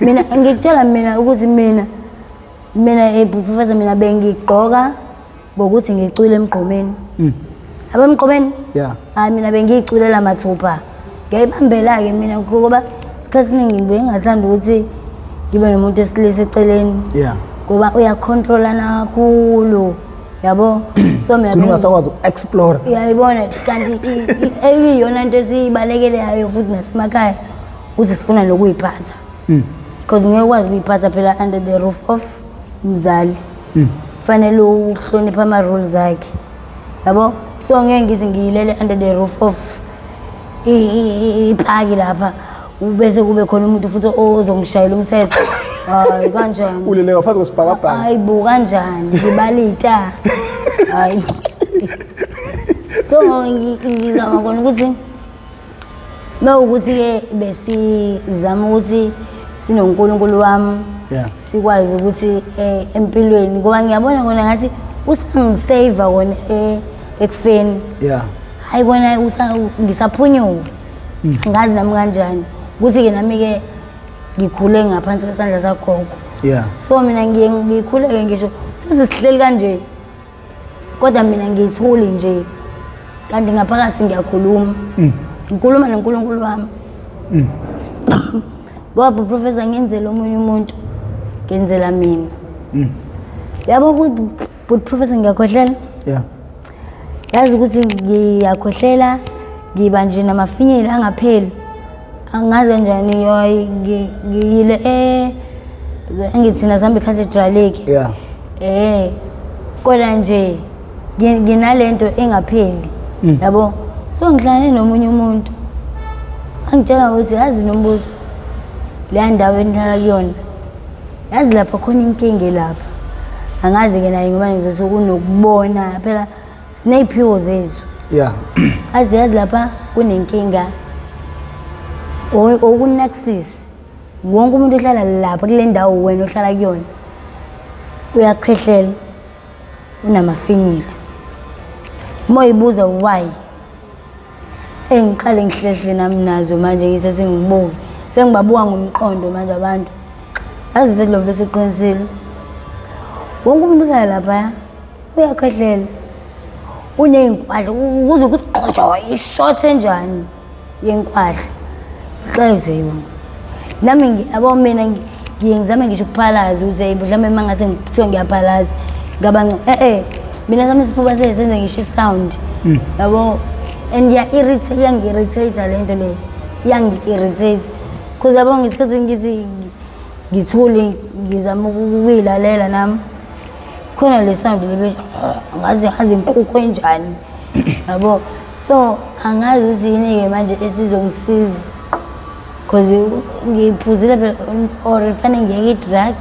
Mina ngikutshela mina ukuthi mina professor mina bengigqoka ngokuthi ngicwile emgqomeni. Abamgqomeni? Yeah. Hayi mina bengiyiculela mathupha. Ngiyibambela ke mina ngoba isikhathi siningi bengathanda ukuthi ngibe nomuntu esilisa eceleni. Yeah. Ngoba uyacontrolana kakhulu. Yabo so mina ngingasakwazi ukuexplore. Uyayibona kanti eyiyona into esibalekeleyo futhi nasemakhaya ukuthi sifuna lokuyiphatha. Because ngeke ukwazi ukuyiphatha phela under the roof of umzali. Fanele uhloniphe ama rules akhe. Yabo so ngeke ngithi ngiyilele under the roof of iphaki lapha ubese kube khona umuntu futhi ozongishayela umthetho. hayi kanjani ulele ngaphansi kwesibhakabhaka hayi bo kanjani ngibalita hayi so ngizama kona ukuthi mawukuthi ke besizama ukuthi sinoNkulunkulu wami sikwazi ukuthi empilweni ngoba ngiyabona kona ngathi usangisave kona ekufeni hayi kona ngisaphunyuka ngazi nami kanjani ukuthi ke nami ke ngikhule ngaphansi kwesandla sagogo so mina ngikhuleke ngisho sesihleli kanje kodwa mina ngithuli nje kanti ngaphakathi ngiyakhuluma ngikhuluma noNkulunkulu wami ngoba professor ngenzela omunye umuntu ngenzela mina yabo ukuthi professor ngiyakhohlela yazi ukuthi ngiyakhohlela ngiba nje namafinyela angapheli angazi kanjani ngiyile engithina zambi cathedral kodwa nje nginalento engapheli yabo so ngihlangane nomunye umuntu angitshela ukuthi yazi Nombuso le ndawo engihlala kuyona yazi lapha khona inkinga lapha angazi ke naye ngoba ngizosuka unokubona phela sineyiphiwo zezu yazi lapha kunenkinga okunaxis wonke umuntu ohlala lapha kule ndawo wena ohlala kuyona uyakhwehlela unamafinyila moyibuza why engiqale ngihlehle nami nazo manje ngise sengibuka sengibabuka ngomqondo manje abantu azivele lo mfethu uqinisile wonke umuntu ohlala lapha uyakhwehlela uneyinkwahla ukuze ukuthi qhotsho ishort enjani yenkwahla xeziwe nami ngiyabo mina ngiyengizama ngisho ukuphalaza uze mhlawumbe mangase ngithiwa ngiyaphalaza ngaba mina sami sifuba senze ngisho isound yabo and yangi-irritate lento leyo yangi-irritate because yabo ngesikhathi ngithi ngithule ngizama ukuyilalela nami khona le sound lebe ngazi inkukhu enjani yabo so angazi uzini-ke manje esizongisiza because ngiphuzile phela or fanele ngiyeke i-drug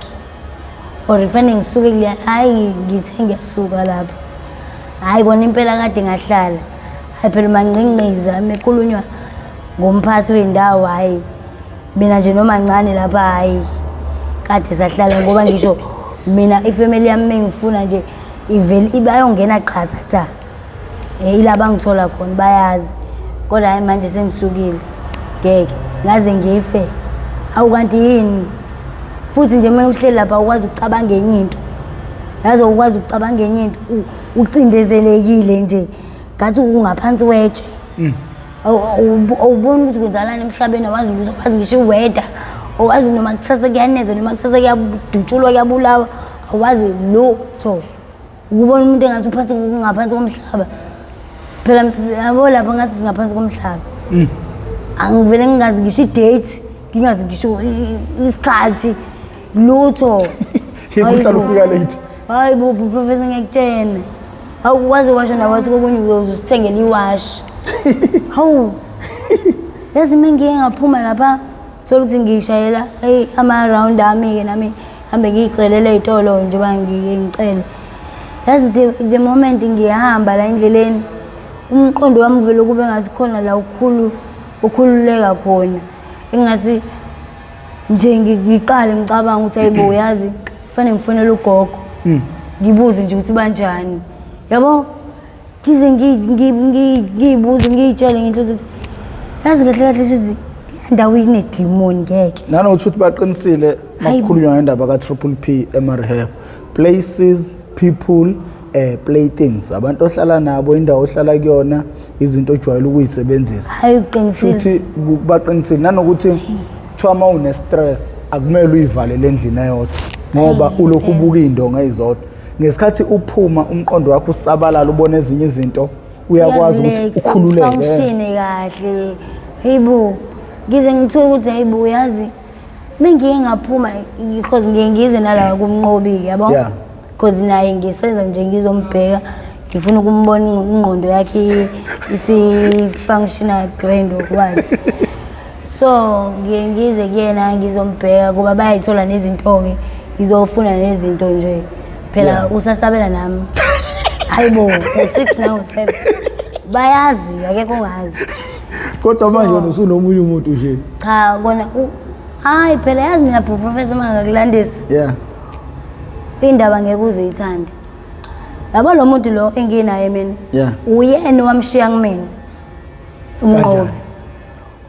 or fanele ngisuke kuleya hayi ngithe ngiyasuka lapha hayi bona impela kade ngahlala hayi phela manqinqiza mekhulunywa ngomphathi wendawo hayi mina nje noma ncane lapha hayi kade sahlala ngoba ngisho mina ifamily yami mengifuna nje ivele bayongena qhatha ilaba ngithola khona bayazi kodwa hayi manje sengisukile ngeke ngaze ngife awukanti yini futhi nje mawuhleli lapha ukwazi ukucabanga enye into yazi ukwazi ukucabanga enye into ucindezelekile nje ngathi ungaphansi wetshe awuboni ukuthi kwenzalana emhlabeni awazi lutho awazi ngisho iweather awazi noma kusasa kuyaneza noma kusasa kuyadutshulwa kuyabulawa awazi lutho ukubona umuntu engathi uphansi ngaphansi komhlaba phela yabo lapha ngathi singaphansi komhlaba angivele ngingazi ngisho i-date ngingazi ngisho isikhathi lutho uhlala ufika late hayi bo professor ngiyakutshena awukwazi uwasha nawathi kokunye uzosithengela iwashi hawu yazi mengiye ngaphuma lapha soluthi ngishayela ama-round ami-ke nami hambe ngiyicelele ey'tolo njengoba ngicele yazi the moment ngiyahamba la endleleni umqondo wami uvele kube ngathi khona la ukhululeka khona engathi nje ngiqale ngicabanga ukuthi hayibo yazi kufanele ngifonele ugogo ngibuze nje ukuthi banjani yabo ngize ngiyibuze ngiyitshele ngenhloso ukuthi yazi kahle kahle shuthi ndawo inedemon ngeke nanokuthi futhi baqinisile makukhulunywa ngendaba ka-Triple P eMarehab places people playthings abantu ohlala nabo indawo ohlala kuyona izinto ojwayele ukuyisebenzisa hayi uqinisile futhi baqinisile nanokuthi kuthiwa uma une-stress akumele uyivale endlini eyodwa ngoba ulokhu ubuka iy'ndonga ey'zodwa ngesikhathi uphuma umqondo wakho usabalala ubona ezinye izinto uyakwazi ukuthi ukhululeke function kahle hayibo ngize ngithuke ukuthi hayibo yazi mengiye ngaphuma because ngiye ngize nala kumnqobi yabo because naye ngisenza nje ngizombheka ngifuna ukumbona ingqondo yakhe isi functional grand okwathi So ngize kuyena ngizombheka kuba bayayithola nezinto ke ngizofuna nezinto nje phela usasabela nami hayibo 6 now 7 bayazi akekho ongazi kodwa manje wena usunomunye umuntu nje cha kona hayi phela yazi mina professor mangakulandisa indaba ngeke uzuyithande yabo lo muntu lo enginaye mina uyena wamshiya kumina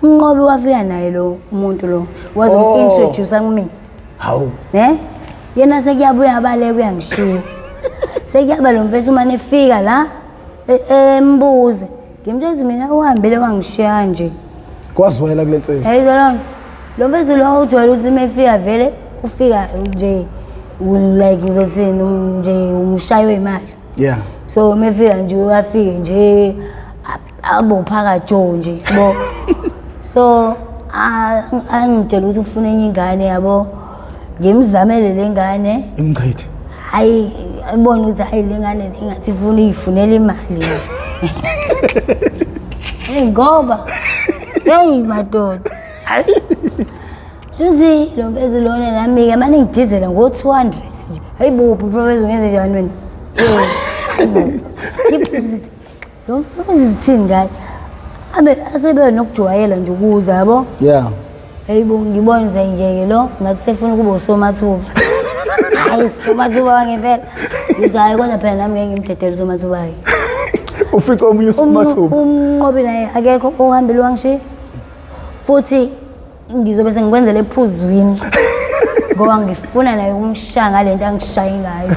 umnqobi wafika naye lo umuntu lo wazomintroduce kumina hawu yena sekuyabuya abale kuyangishiya sekuyaba lo mfethu manje efika la embuze ngimtshela mina uhambile wangishiya nje kwazwela kule nsizwa hayizolonke lo mfethu lo ujwayele ukuthi mefika vele ufika nje like ngizosini nje umshayo imali so mefika nje uyafike nje abophaka jo nje bo so angitshela ukuthi ufuna enye ingane yabo ngimzamele lengane imchithe hayi ayibona ukuthi hayi lengane engathi ifuna ifunela imali ngoba hey madoda Suzi lo mfezi lona nami ke manje ngidizela ngo200 hayibo professor ngenze njani wena lo mfezi sithini ngaye asebe nokujwayela nje ukuza yabo hayibo ngibona nje lo ngathi sefuna ukuba usomathuba hayi somathuba wangempela ngizayo kodwa phela nami ngeke ngimdedele usomathuba hayi ufika omunye usomathuba umnqobi naye akekho ohambile wangishiya futhi ngizobe sengikwenzela ephuzwini ngoba ngifuna naye umshaya ngalento angishaye ngayo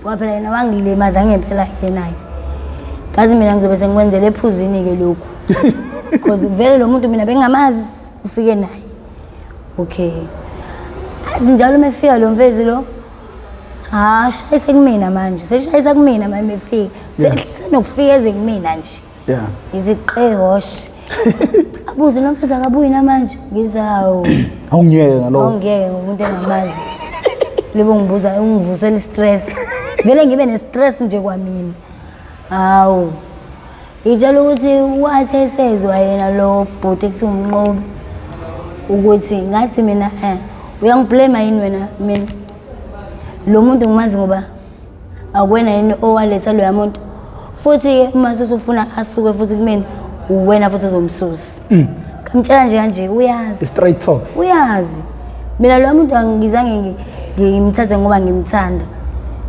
ngoba phela yena wangilimaza ngempela yenayo kazi mina ngizobe sengikwenzela ephuzwini ke lokhu because vele lo muntu mina bengamazi ufike naye okay azinjalo mefika lo mfezi lo shayise kumina manje seshayisa kumina manje mefika senokufika eze kumina nje iziqehoshi abuze lo mfezi akabuyi namanje ngizawo awungiyeke ngalokho awungiyeke ngomuntu engamazi libo ngibuza ungivusela istress vele ngibe nestress nje kwamina hawu itshela ukuthi wathesezwa yena lo bhuti kuthi umnqobi ukuthi ngathi mina uyangiblame yini wena mina lo muntu ngimazi ngoba akwena yini owaletha lo yamuntu futhi uma usufuna asuke futhi kumina uwena futhi uzomsusa kamtshela nje kanje uyazi straight talk uyazi mina lo muntu angizange ngimthathe ngoba ngimthanda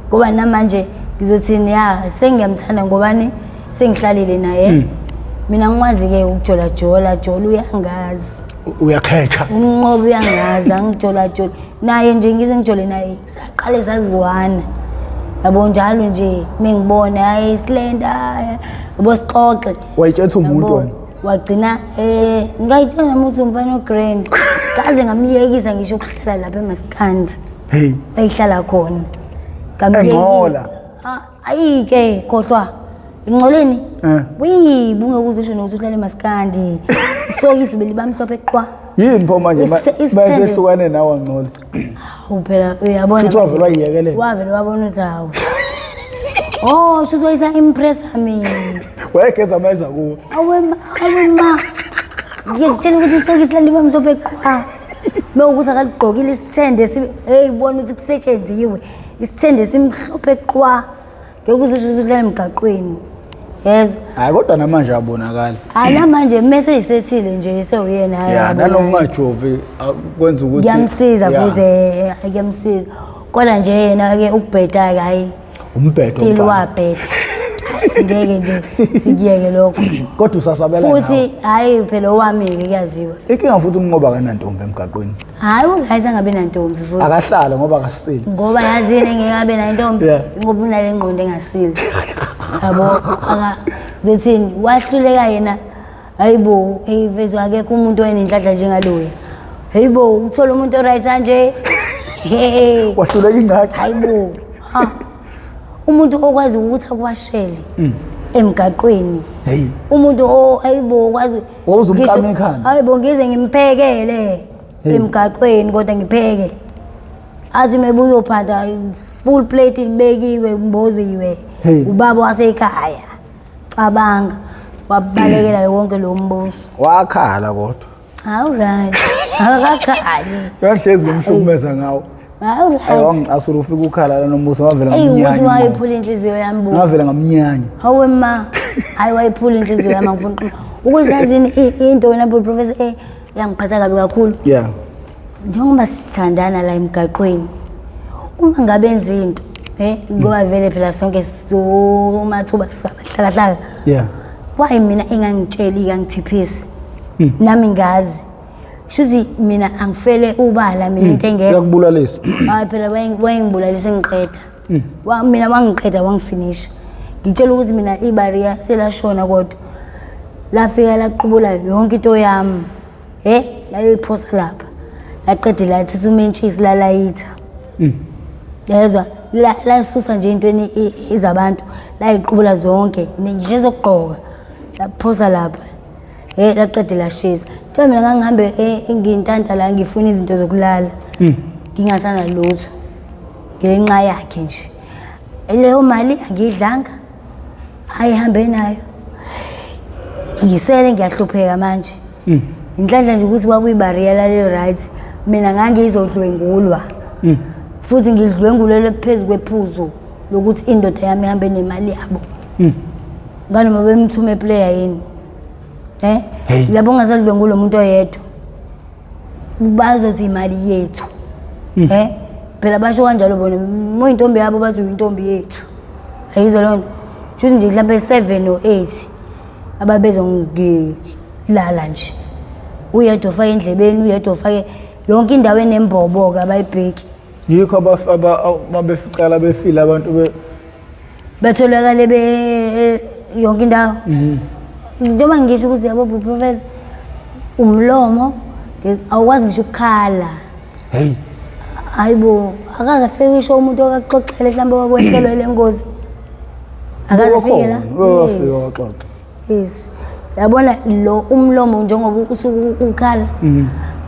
ngoba namanje ngizothini sengiyamthanda ngobani sengihlalile naye mina ngikwazi ke ukujola jola uyangazi uyakhecha umnqobi uyangazi angijola naye nje ngize ngijole naye saqale sazwana yabo njalo nje mengibona hayi silenda yabo sixoxe wayithetha umuntu wena wagcina ngayitshela ukuthi umfana oGrand kaze ngamiyekisa ngisho ukuhlala lapha eMaskandi ayihlala khona ngamyekisa ayike khohlwa ingcoleni bunge ukuzisho nokuthi uhlala eMaskandi isokisi belibamhlophe qwa yini pho manje bayehlukane nawe ngcola uphela uyabona futhi wavela wayiyekelela wavela wabona ukuthi hawo shuthi wayisa impress mina wayegeza ameza kuwo awema ngiyakutshela ukuthi isokisi lalibamhlophe qwa mewukuthi akaligqokile isithende bona ukuthi kusetshenzisiwe isithende simhlophe qwa ngekuzisho ukuthi la emgaqweni yezwa hayi kodwa namanje abonakala namanje mase isethile nje sewuyena hayi naloma majovi kwenza ukuthi ngiyamsiza futhi ngiyamsiza kodwa nje yena ke ukubheda ke hayi umbhedo still wabheda ngeke nje sikiyeke lokho kodwa usasabela nawe futhi hayi phela owami ke kuyaziwa inkinga futhi umnqoba kanantombi emgaqweni hayi ungayisa ngabe nantombi futhi akahlala ngoba akasile ngoba yazini ngeke abe nantombi ngoba unale ngqondo engasile yabo zothini wahluleka yena hayibo ivezwe akekho umuntu oyenenhlanhla njengaloya hayibo ukuthola umuntu oright kanje wahluleka ingakho hayibo umuntu okwazi ukuthi akwashele emgaqweni umuntu hayibo okwazi wawuzumkama ekhanda hayibo ngize ngimphekele emgaqweni kodwa ngipheke athi mebuye uphatha full plate ibekiwe umboziwe ubaba wasekhaya cabanga wabalekela wonke lo mbuso wakhala kodwa Alright. Akakhali. Uyahlezi ngimhlukumeza ngawo. Alright. Wangicasula ufika ukhala la nomusa wavela ngamnyanya. Uthi ngamnyanya. wayiphula inhliziyo yami bo. Ngavela ngamnyanya. Hawe ma. Hayi wayiphula inhliziyo yami ngifuna ukuzazini into wena professor yangiphatha kabi kakhulu. Yeah. Njengoba sithandana la emgaqweni. Uma ngabe enza into ngoba vele phela sonke sizomathuba sisabahlala. Yeah. Why mina engangitsheli ngangithiphisa. Nami ngazi. Shuzi mina angifele ubala mina into engeke. Uyakubulalisa. Hayi phela wayengibulalisa ngiqeda. Mina wangiqeda wangifinish. Ngitshela ukuthi mina ibarrier selashona kodwa. Lafika laqhubula yonke into yami. La yiphosa lapha. Laqeda lathi sumentshisi la layitha. Yezwa la susa nje intweni izabantu la iqhubula zonke nje zokugqoka laphosa lapha laqeda lashisa nje mina ngangihambe ngintanta la ngifuna izinto zokulala ngingasana lutho ngenxa yakhe nje leyo mali angidlanga ayihambe nayo ngisele ngiyahlupheka manje inhlanhla nje ukuthi kwakuyibarrier la le right mina ngangizodlwengulwa futhi ngidlwengulele phezulu kwephuzo lokuthi indoda yami ihambe nemali yabo ngani mabe mthume player yini labo ngasadlwengulo umuntu oyedwa bazothi imali yethu phela basho kanjalo bona moyintombi yabo bazuyintombi yethu ayizwa lonto futhi nje mhlambe 7 or 8 ababezongilala nje uyedwa ufake endlebeni uyedwa ufake yonke indawo enembobo abayibheki yikho ababefiqala befile abantu betholakale yonke indawo njengoba ngisho ukuthi yabo professor umlomo awukwazi ngisho ukukhala hayibo akaze afike ngisho umuntu okaxoxele mhlambe wakwehlelwe lengozi akaze afike la yes yabona lo umlomo njengoba usuku ukhala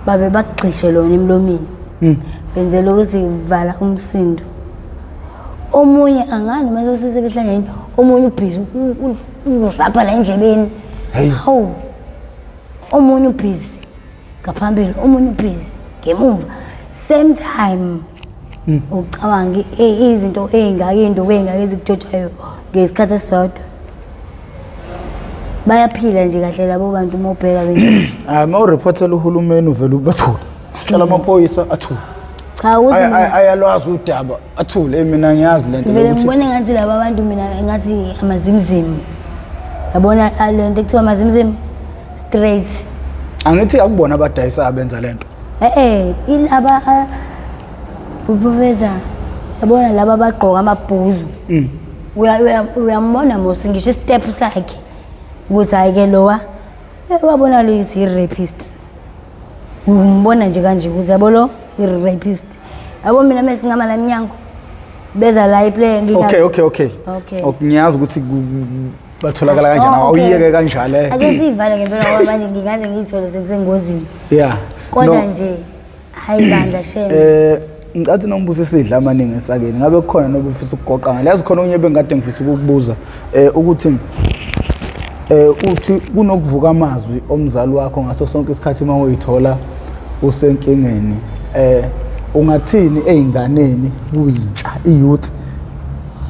bave bagxishe lona emlomeni benzela ukuthi vala umsindo omunye angani mase usesebehlangene omunye ubhizi urapha la endlebeni hawu omunye ubhizi ngaphambili omunye ubhizi ngemuva same time ucabanga izinto ezingaka into engaka ezikujojayo ngesikhathi esisodwa bayaphila nje kahle labo bantu mobheka beni ma ureportela uhulumeni uvela ubathula cala amaphoyisa athula cha uthi ayalwazi udaba athule mina ngiyazi lento vele ngibone ngathi laba bantu mina ngathi amazimzimu yabona lento ekuthiwa amazimzimu straight angithi akubona abadayisa abenza lento ilaba professor yabona laba bagqoka amabhuzu uyambona mosi ngisho step sakhe ukuthi ayike lowa wabona lo yuthi i-rapist umbona nje kanje ukuthi yabo lo i-rapist yabo mina mase ngamala eminyango beza la iplay okay ngiyazi ukuthi batholakala kanjani awuyeke kanjalo ake sivale ngempela ngoba manje ngingaze ngiyithole sekusengozini kodwa nje hayi bandla shame ngicathi nombuzo esidla amaningi esakeni ngabe kukhona noba ufisa ukugoqa ngale yazi khona unyebe ngade ngifisa ukukubuza ukuthi uthi kunokuvuka amazwi omzali wakho ngaso sonke isikhathi uma uyithola usenkingeni ungathini einganeni kuyintsha iyouth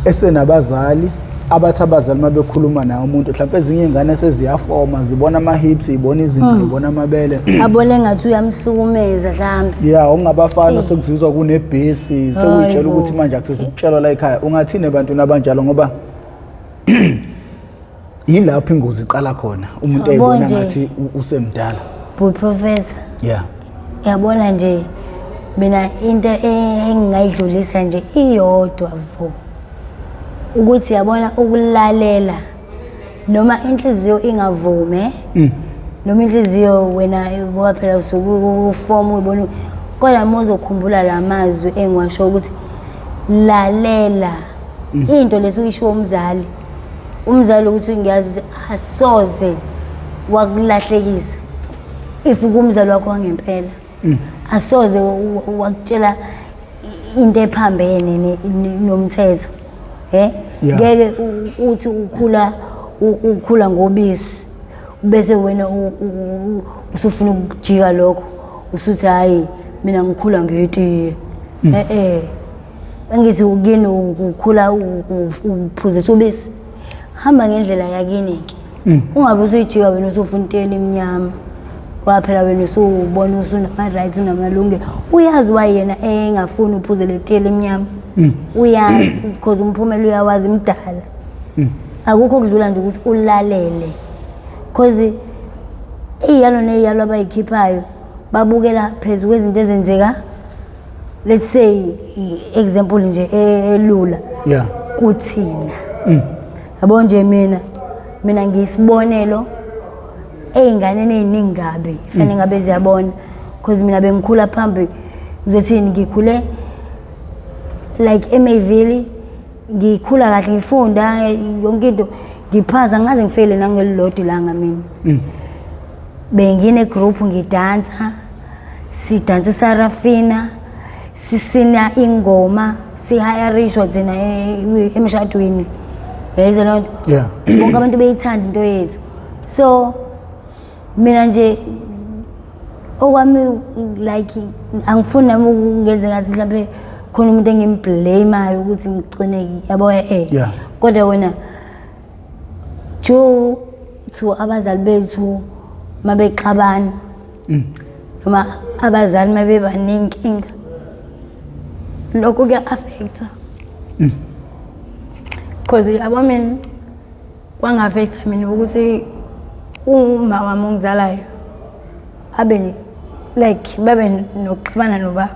esenabazali abathi abazali mabekhuluma naye umuntu mhlawumbe ezinye izingane seziyafoma zibona ama hips zibona izinqe zibona amabele abone ngathi uyamhlukumeza mhlambe ungabafana sekuzizwa kunebhesi sekuyitshela ukuthi manje akusesikutshelwa la ekhaya ungathini ebantwini abanjalo ngoba yilapho ingozi iqala khona umuntu ayibona ngathi usemdala professor yabona nje mina into engingayidlulisa nje iyodwa vo ukuthi yabona ukulalela noma inhliziyo ingavume noma inhliziyo wena ngoba phela usuku form ubona kodwa mozokhumbula lamazwi engiwasho ukuthi lalela into lesukisho umzali ukuthi ngiyazi asoze wakulahlekisa if umzali wakho ngempela asoze wakutshela into ephambene nomthetho ngeke uthi ukhula ngobisi bese wena usufuna ukujika lokho usuthi hayi mina ngikhula ngetiye angithi ukini ukukhula uphuzisa ubisi hamba ngendlela yakini ke ungabe usuyijika wena usufuna intela emnyama waphela wena usubona usunama rights unamalungelo uyazi wayena engafuni uphuze letela emnyama uyazi because umphumela uyawazi imdala akukho kudlula nje ukuthi ulalele because iyalo neyalo abayikhiphayo babukela phezulu kwezinto ezenzeka let's say example nje elula kuthina yabo nje mina ngisibonelo einganeni eziningi gabe fanele ngabe ziyabona because mina bengikhula phambi ngizothini ngikhule like eMayville ngikhula kahle ngifunda yonke into ngiphaza ngaze ngifele nangelilodi langa mina bengine group ngidansa sidansa Sarafina sisina ingoma sihayarishwa thina emshadweni yayizwa lonto bonke abantu beyithanda into yethu so mina nje okwami like angifuni nami ungenze ngathi laphe khona umuntu engimblamayo ukuthi ngicine yabo kodwa wena jo to abazali bethu mabexabana noma abazali mabeba nenkinga lokho kuya affecta because abamini kwanga affecta mina ukuthi uma wami ongizalayo abe like babe nokuxabana nobaba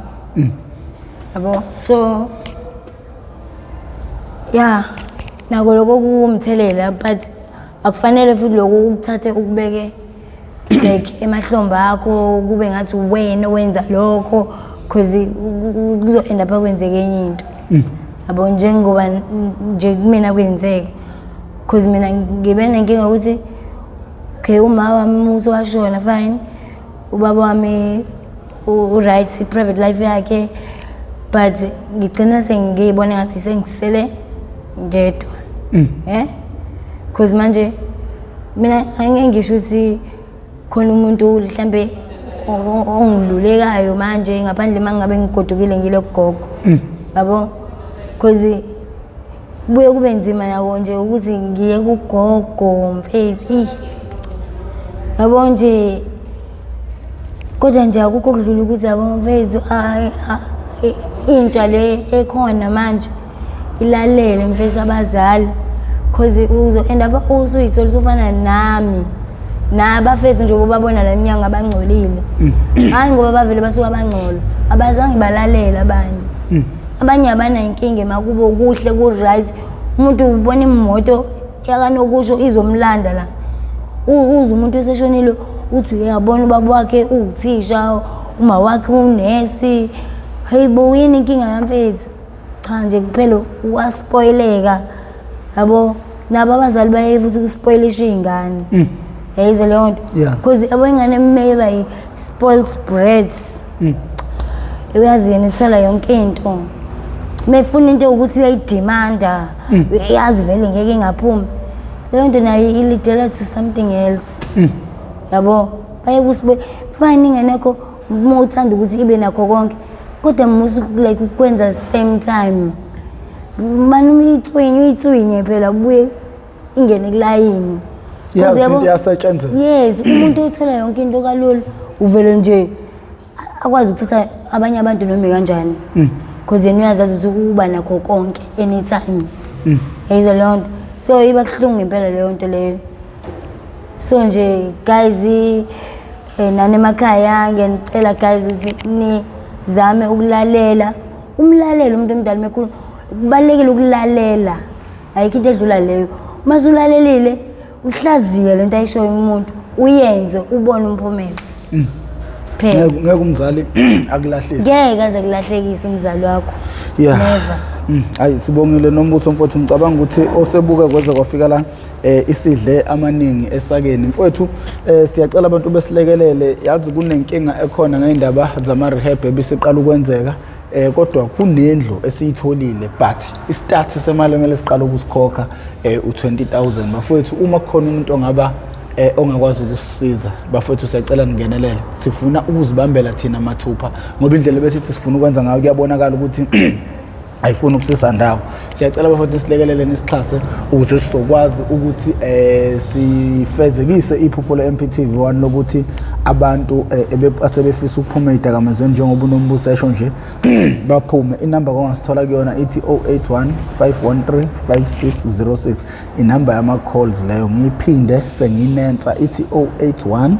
yabo so nako lokho kumthelela but akufanele futhi lokho ukuthathe ukubeke like emahlomba akho kube ngathi wena wenza lokho because kuzoenda pha kwenzeke enye into yabo njengoba nje kumina kwenzeke because mina ngibe nenkinga ukuthi okay uma wami uzowashona fine ubaba wami right private life yakhe but ngicina sengibone ngathi sengisele ngedwa because manje mina angengisho ukuthi khona umuntu mhlambe ongilulekayo manje ngaphandle mangabe ngigodukile ngilogogo yabo because buye kube nzima nako nje ukuthi ngiye kugogo mfethu yabo nje kodwa nje akukho kudlula ukuthi yabo mfethu intsha le ekhona manje ilalele mfethu abazali because uzoenda pha usuyithola usufana nami nabafethu nje ubabona la minyanga abangcolile hayi ngoba bavele basuka abangcolo abazange balalela abanye abana inkinga emakubo kuhle ku right umuntu ubona imoto yakanokusho izomlanda la uze umuntu eseshonile uthi uyabona ubaba wakhe uthisha uma wakhe unesi hayibo yini inkinga yamfethu cha nje kuphela waspoileka yabo nabo abazali bayevuza ukuspoilisha izingane yayize leyo nto because abo ingane maybe yi spoiled brats uyazi yena ithela yonke into mefuna into ukuthi uyayidemanda uyazi vele ngeke ngaphuma leyo nto nayo ilidela to something else yabo bayekuspoil fine ingane yakho uma uthanda ukuthi ibe nakho konke kodwa musu like ukwenza same time manje uyitswinye phela buye ingene kulayini yasetshenziswa yes umuntu uthola yonke into kalula uvele nje akwazi ukuthatha abanye abantu noma kanjani because yena uyazazi ukuba nakho konke anytime yayiza leyo nto so iba kuhlungu impela leyo nto leyo so nje guys nani emakhaya ngiyanicela guys ukuthi nizame ukulalela umlalelo umuntu omdala mekhulu kubalekile ukulalela ayikho into edlula leyo masulalelile uhlaziye lento ayishoyo umuntu uyenze ubone umphumela phela ngeke umzali akulahlise ngeke aze kulahlekisa umzali wakho never hayi sibongile nombuso mfowethu ngicabanga ukuthi osebuka kweze kwafika la isidle amaningi esakeni mfowethu siyacela abantu besilekelele yazi kunenkinga ekhona ngeindaba zama rehab ebisiqala ukwenzeka kodwa kunendlo esiyitholile but istart semali emele siqala ukusikhokha u20,000 bafowethu uma kukhona umuntu ongaba ongakwazi ukusisiza bafethu siyacela ningenelele sifuna ukuzibambela thina mathupha ngoba indlela besithi sifuna ukwenza ngayo kuyabonakala ukuthi ayifuni ukusisa ndawo siyacela bafethu silekelele nesixhase ukuthi sizokwazi ukuthi sifezekise iphupho le Mp TV1 lokuthi abantu asebefisa ukuphuma idakamizweni njengoba uNombuso esho nje baphume inamba kongasithola kuyona ithi 081 513 5606 inamba yama calls leyo ngiyiphinde sengiyinensa ithi 081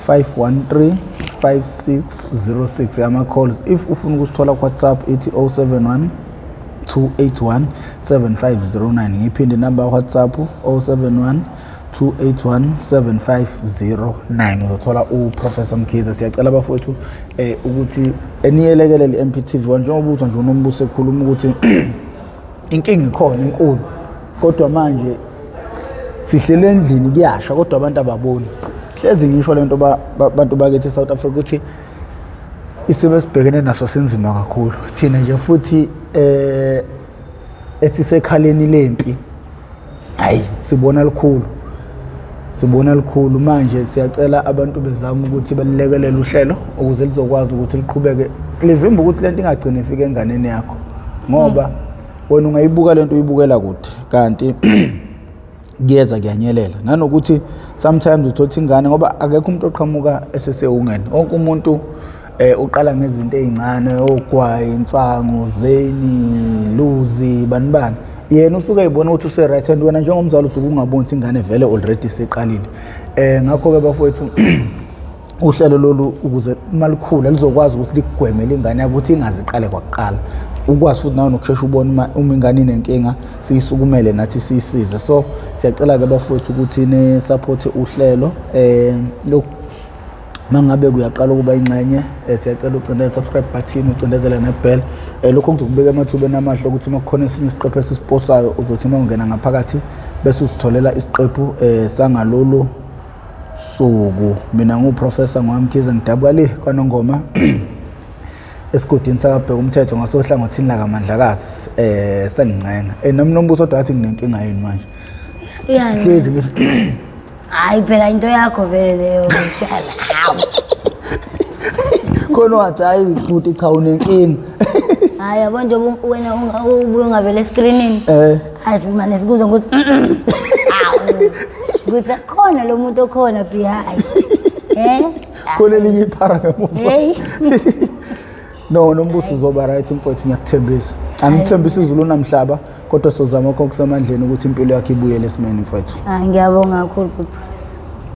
513 5606 yama calls if ufuna ukusithola ku WhatsApp ithi 071 281 7509 ngiphinde inamba ya WhatsApp 071 281 7509 uzothola uProfessor Mkhize siyacela bafowethu ukuthi eniyelekelele Mp TV1 njengoba uthi nje uNombuso ekhuluma ukuthi inkinga ikhona enkulu kodwa manje sihlele endlini kuyasha kodwa abantu ababoni hlezi ngisho lento abantu bakithi eSouth Africa ukuthi isimo sibhekene naso senzima kakhulu thina nje futhi ethisekhaleni lempi hayi sibona likhulu manje siyacela abantu bezama ukuthi balilekelele uhlelo ukuze lizokwazi ukuthi liqhubeke livimba ukuthi lento ingagcine ifike enganeni yakho ngoba wena ungayibuka lento uyibukela kude kanti kuyeza kuyanyelela nanokuthi sometimes uthola ingane ngoba akekho umuntu oqhamuka esesewungene wonke umuntu uqala ngezinto ezincane ogwayi insango zeni luzi banibani yena usuke eyibona ukuthi use right hand wena njengomzali usuke ungaboni ingane vele already seqalile ngakho ke bafowethu uhlelo lolu ukuze malikhulu lizokwazi ukuthi ligwemele ingane yakho ukuthi ingaziqale kwakuqala ukwazi futhi nawe nokushesha ubona uma ingane inenkinga siyisukumele nathi siyisize so siyacela ke bafowethu ukuthi ne support uhlelo mangabe kuyaqala ukuba ingxenye siyacela ucindezele subscribe button ucindezele nebell lokho kuzokubeka emathubeni amahlo ukuthi uma kukhona esinye isiqephu esisiposayo uzothi uma ungena ngaphakathi bese usitholela isiqephu sangalolu suku mina nguProfessor Mkhize ngidabwa le kwaNongoma esigodini sakabheka umthetho ngasohlangothini la kaMandlakazi sengcenga nomnombuso odwa athi nginenkinga yini manje yani hlezi ngithi hayi phela into yakho vele leyo mhlala khona wathi hayi futhi cha unenkinga hayi yabo nje wena ungavele escreenini asimane sikuza ukuthi ukuthi khona lo muntu okhona behind khona linye iphara ngemuva no nombuso uzoba right mfowethu ngiyakuthembisa angithembisa izulu namhlaba kodwa sozama konke kusemandleni ukuthi impilo yakhe ibuyele esimeni mfowethu ngiyabonga kakhulu Professor